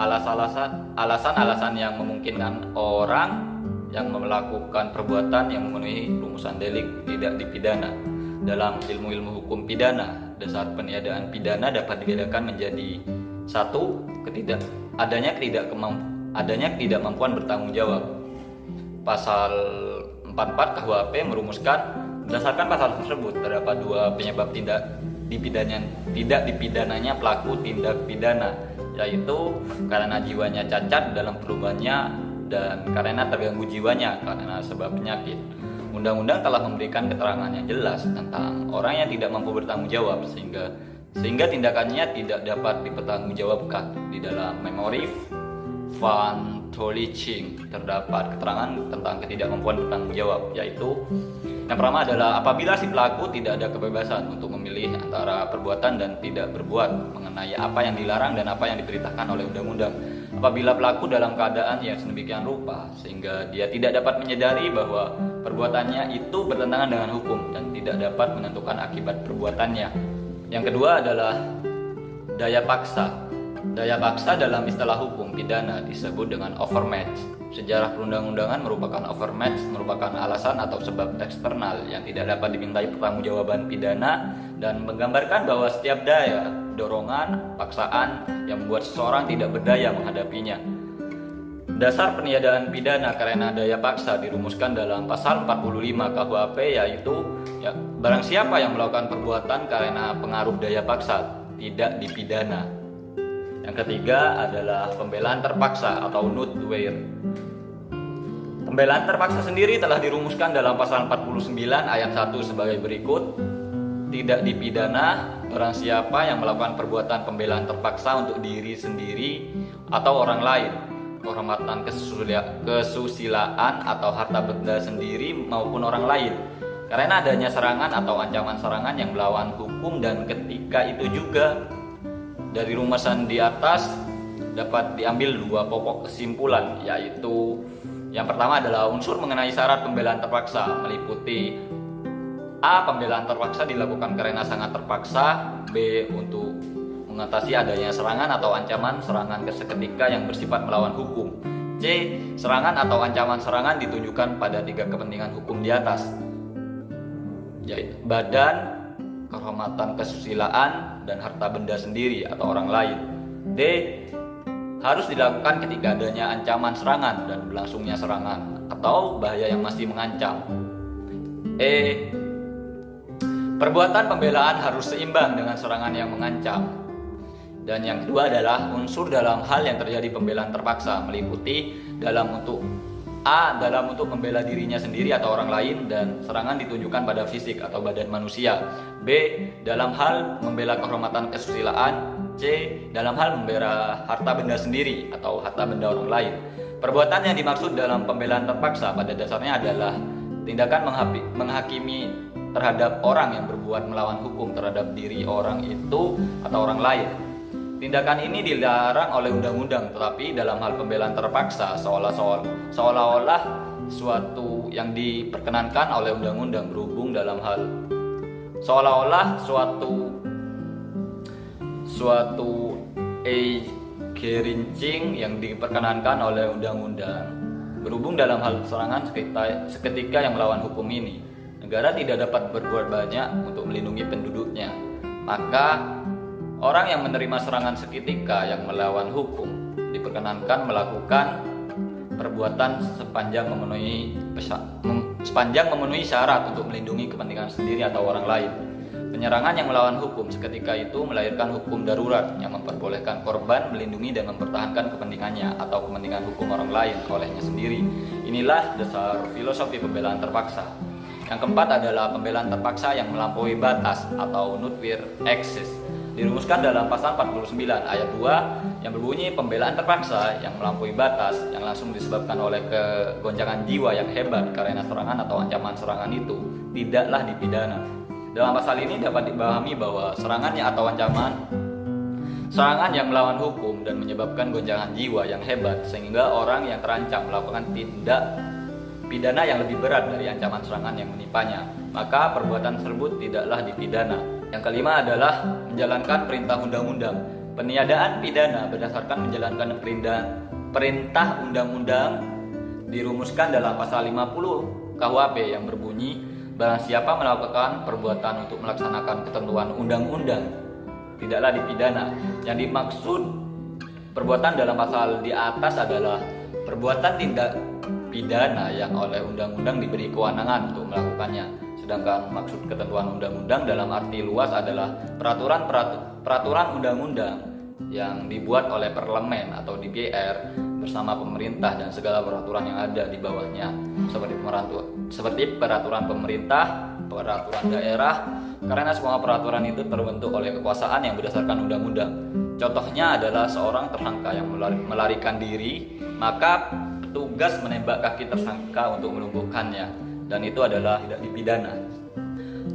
alasan-alasan yang memungkinkan orang yang melakukan perbuatan yang memenuhi rumusan delik tidak dipidana. Dalam ilmu-ilmu hukum pidana, dasar peniadaan pidana dapat dibedakan menjadi: 1. Adanya ketidakmampuan bertanggung jawab. Pasal 44 KUHP merumuskan berdasarkan pasal tersebut terdapat dua penyebab tidak dipidananya pelaku tindak pidana, yaitu karena jiwanya cacat dalam perubahannya dan karena terganggu jiwanya karena sebab penyakit. Undang-undang telah memberikan keterangan yang jelas tentang orang yang tidak mampu bertanggung jawab sehingga tindakannya tidak dapat dipertanggungjawabkan. Di dalam memori Van Tolicing terdapat keterangan tentang ketidakmampuan bertanggung jawab, yaitu yang pertama adalah apabila si pelaku tidak ada kebebasan untuk memilih antara perbuatan dan tidak berbuat mengenai apa yang dilarang dan apa yang diperintahkan oleh undang-undang. Apabila pelaku dalam keadaan yang sedemikian rupa sehingga dia tidak dapat menyadari bahwa perbuatannya itu bertentangan dengan hukum dan tidak dapat menentukan akibat perbuatannya. Yang kedua adalah daya paksa. Daya paksa dalam istilah hukum pidana disebut dengan overmatch. Sejarah perundang-undangan merupakan alasan atau sebab eksternal yang tidak dapat dimintai pertanggungjawaban pidana dan menggambarkan bahwa setiap daya, dorongan, paksaan yang membuat seseorang tidak berdaya menghadapinya. Dasar peniadaan pidana karena daya paksa dirumuskan dalam pasal 45 KUHP, yaitu barang siapa yang melakukan perbuatan karena pengaruh daya paksa tidak dipidana. Yang ketiga adalah pembelaan terpaksa atau nutweer. Pembelaan terpaksa sendiri telah dirumuskan dalam pasal 49 ayat 1 sebagai berikut: tidak dipidana barang siapa yang melakukan perbuatan pembelaan terpaksa untuk diri sendiri atau orang lain, kehormatan kesusilaan atau harta benda sendiri maupun orang lain, karena adanya serangan atau ancaman serangan yang melawan hukum. Dan ketika itu juga dari rumusan di atas dapat diambil dua pokok kesimpulan, yaitu yang pertama adalah unsur mengenai syarat pembelaan terpaksa meliputi: A. Pembelaan terpaksa dilakukan karena sangat terpaksa. B. Untuk mengatasi adanya serangan atau ancaman serangan seketika yang bersifat melawan hukum. C. Serangan atau ancaman serangan ditujukan pada tiga kepentingan hukum di atas, yaitu badan, kehormatan kesusilaan, dan harta benda sendiri atau orang lain. D. Harus dilakukan ketika adanya ancaman serangan dan berlangsungnya serangan atau bahaya yang masih mengancam. E. Perbuatan pembelaan harus seimbang dengan serangan yang mengancam. Dan yang kedua adalah unsur dalam hal yang terjadi pembelaan terpaksa meliputi dalam untuk membela dirinya sendiri atau orang lain dan serangan ditujukan pada fisik atau badan manusia. B. Dalam hal membela kehormatan kesusilaan. C. Dalam hal membela harta benda sendiri atau harta benda orang lain. Perbuatan yang dimaksud dalam pembelaan terpaksa pada dasarnya adalah tindakan menghakimi terhadap orang yang berbuat melawan hukum terhadap diri orang itu atau orang lain. Tindakan ini dilarang oleh undang-undang, tetapi dalam hal pembelaan terpaksa seolah-olah suatu yang diperkenankan oleh undang-undang berhubung dalam hal seolah-olah suatu gerincing yang diperkenankan oleh undang-undang berhubung dalam hal serangan seketika yang melawan hukum ini. Negara tidak dapat berbuat banyak untuk melindungi penduduknya, maka orang yang menerima serangan seketika yang melawan hukum diperkenankan melakukan perbuatan sepanjang memenuhi syarat untuk melindungi kepentingan sendiri atau orang lain. Penyerangan yang melawan hukum seketika itu melahirkan hukum darurat yang memperbolehkan korban melindungi dan mempertahankan kepentingannya atau kepentingan hukum orang lain olehnya sendiri. Inilah dasar filosofi pembelaan terpaksa. Yang keempat adalah pembelaan terpaksa yang melampaui batas atau nutweer excess. dirumuskan dalam pasal 49 ayat 2 yang berbunyi pembelaan terpaksa yang melampaui batas yang langsung disebabkan oleh kegoncangan jiwa yang hebat karena serangan atau ancaman serangan itu tidaklah dipidana. Dalam pasal ini dapat dipahami bahwa serangannya atau ancaman serangan yang melawan hukum dan menyebabkan goncangan jiwa yang hebat sehingga orang yang terancam melakukan tindak pidana yang lebih berat dari ancaman serangan yang menimpanya, maka perbuatan tersebut tidaklah dipidana. Yang kelima adalah menjalankan perintah undang-undang. Peniadaan pidana berdasarkan menjalankan perintah undang-undang dirumuskan dalam pasal 50 KUHP yang berbunyi barang siapa melakukan perbuatan untuk melaksanakan ketentuan undang-undang tidaklah dipidana. Yang dimaksud perbuatan dalam pasal di atas adalah perbuatan tindak pidana yang oleh undang-undang diberi kewenangan untuk melakukannya. Sedangkan maksud ketentuan undang-undang dalam arti luas adalah peraturan undang-undang yang dibuat oleh parlemen atau DPR bersama pemerintah dan segala peraturan yang ada di bawahnya seperti peraturan pemerintah, peraturan daerah, karena semua peraturan itu terbentuk oleh kekuasaan yang berdasarkan undang-undang. Contohnya adalah seorang tersangka yang melarikan diri, maka petugas menembak kaki tersangka untuk melumpuhkannya, dan itu adalah tidak dipidana.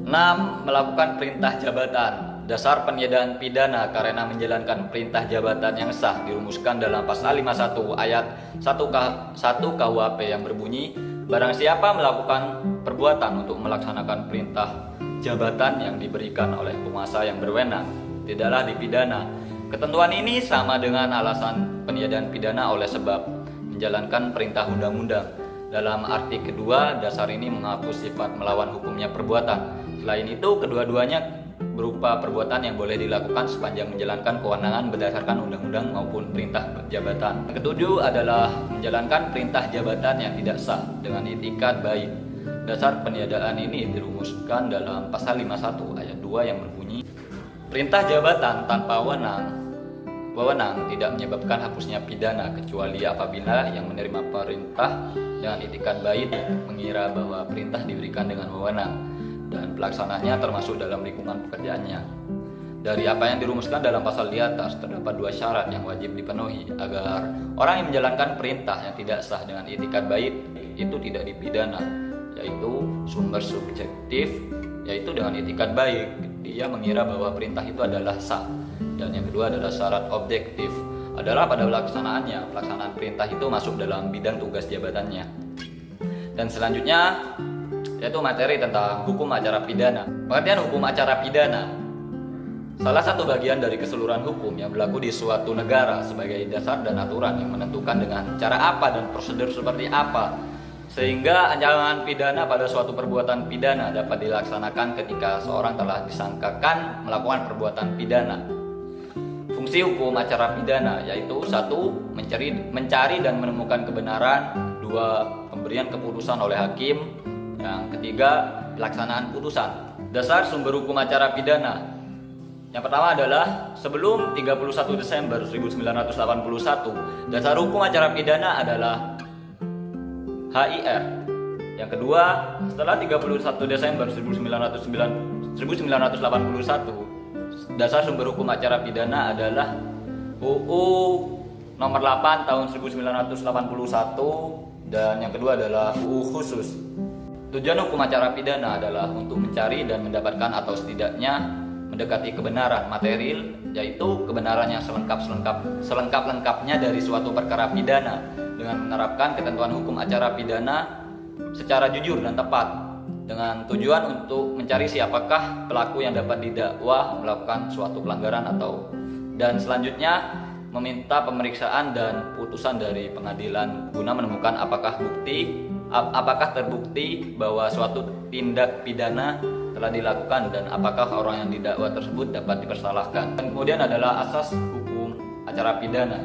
6. Melakukan perintah jabatan. Dasar peniadaan pidana karena menjalankan perintah jabatan yang sah dirumuskan dalam pasal 51 ayat 1 KUHP yang berbunyi barang siapa melakukan perbuatan untuk melaksanakan perintah jabatan yang diberikan oleh penguasa yang berwenang tidaklah dipidana. Ketentuan ini sama dengan alasan peniadaan pidana oleh sebab menjalankan perintah undang-undang. Dalam arti kedua, dasar ini menghapus sifat melawan hukumnya perbuatan. Selain itu, kedua-duanya berupa perbuatan yang boleh dilakukan sepanjang menjalankan kewenangan berdasarkan undang-undang maupun perintah jabatan. Yang ketujuh adalah menjalankan perintah jabatan yang tidak sah dengan itikat baik. Dasar peniadaan ini dirumuskan dalam pasal 51 ayat 2 yang berbunyi perintah jabatan tanpa wewenang tidak menyebabkan hapusnya pidana kecuali apabila yang menerima perintah dengan itikat baik mengira bahwa perintah diberikan dengan wewenang dan pelaksananya termasuk dalam lingkungan pekerjaannya. Dari apa yang dirumuskan dalam pasal di atas terdapat dua syarat yang wajib dipenuhi agar orang yang menjalankan perintah yang tidak sah dengan itikat baik itu tidak dipidana, yaitu sumber subjektif, yaitu dengan itikat baik dia mengira bahwa perintah itu adalah sah, dan yang kedua adalah syarat objektif adalah pada pelaksanaan perintah itu masuk dalam bidang tugas jabatannya. Dan selanjutnya yaitu materi tentang hukum acara pidana. Pengertian hukum acara pidana salah satu bagian dari keseluruhan hukum yang berlaku di suatu negara sebagai dasar dan aturan yang menentukan dengan cara apa dan prosedur seperti apa sehingga ancaman pidana pada suatu perbuatan pidana dapat dilaksanakan ketika seorang telah disangkakan melakukan perbuatan pidana. Fungsi hukum acara pidana yaitu 1. Mencari dan menemukan kebenaran, 2. Pemberian keputusan oleh hakim, yang ketiga pelaksanaan putusan. Dasar sumber hukum acara pidana yang pertama adalah sebelum 31 Desember 1981 dasar hukum acara pidana adalah HIR. Yang kedua, setelah 31 Desember 1981 dasar sumber hukum acara pidana adalah UU nomor 8 tahun 1981 dan yang kedua adalah UU khusus. Tujuan hukum acara pidana adalah untuk mencari dan mendapatkan atau setidaknya mendekati kebenaran material, yaitu kebenaran yang selengkap-lengkapnya dari suatu perkara pidana dengan menerapkan ketentuan hukum acara pidana secara jujur dan tepat dengan tujuan untuk mencari siapakah pelaku yang dapat didakwa melakukan suatu pelanggaran dan selanjutnya meminta pemeriksaan dan putusan dari pengadilan guna menemukan apakah terbukti bahwa suatu tindak pidana telah dilakukan dan apakah orang yang didakwa tersebut dapat dipersalahkan. Dan kemudian adalah asas hukum acara pidana.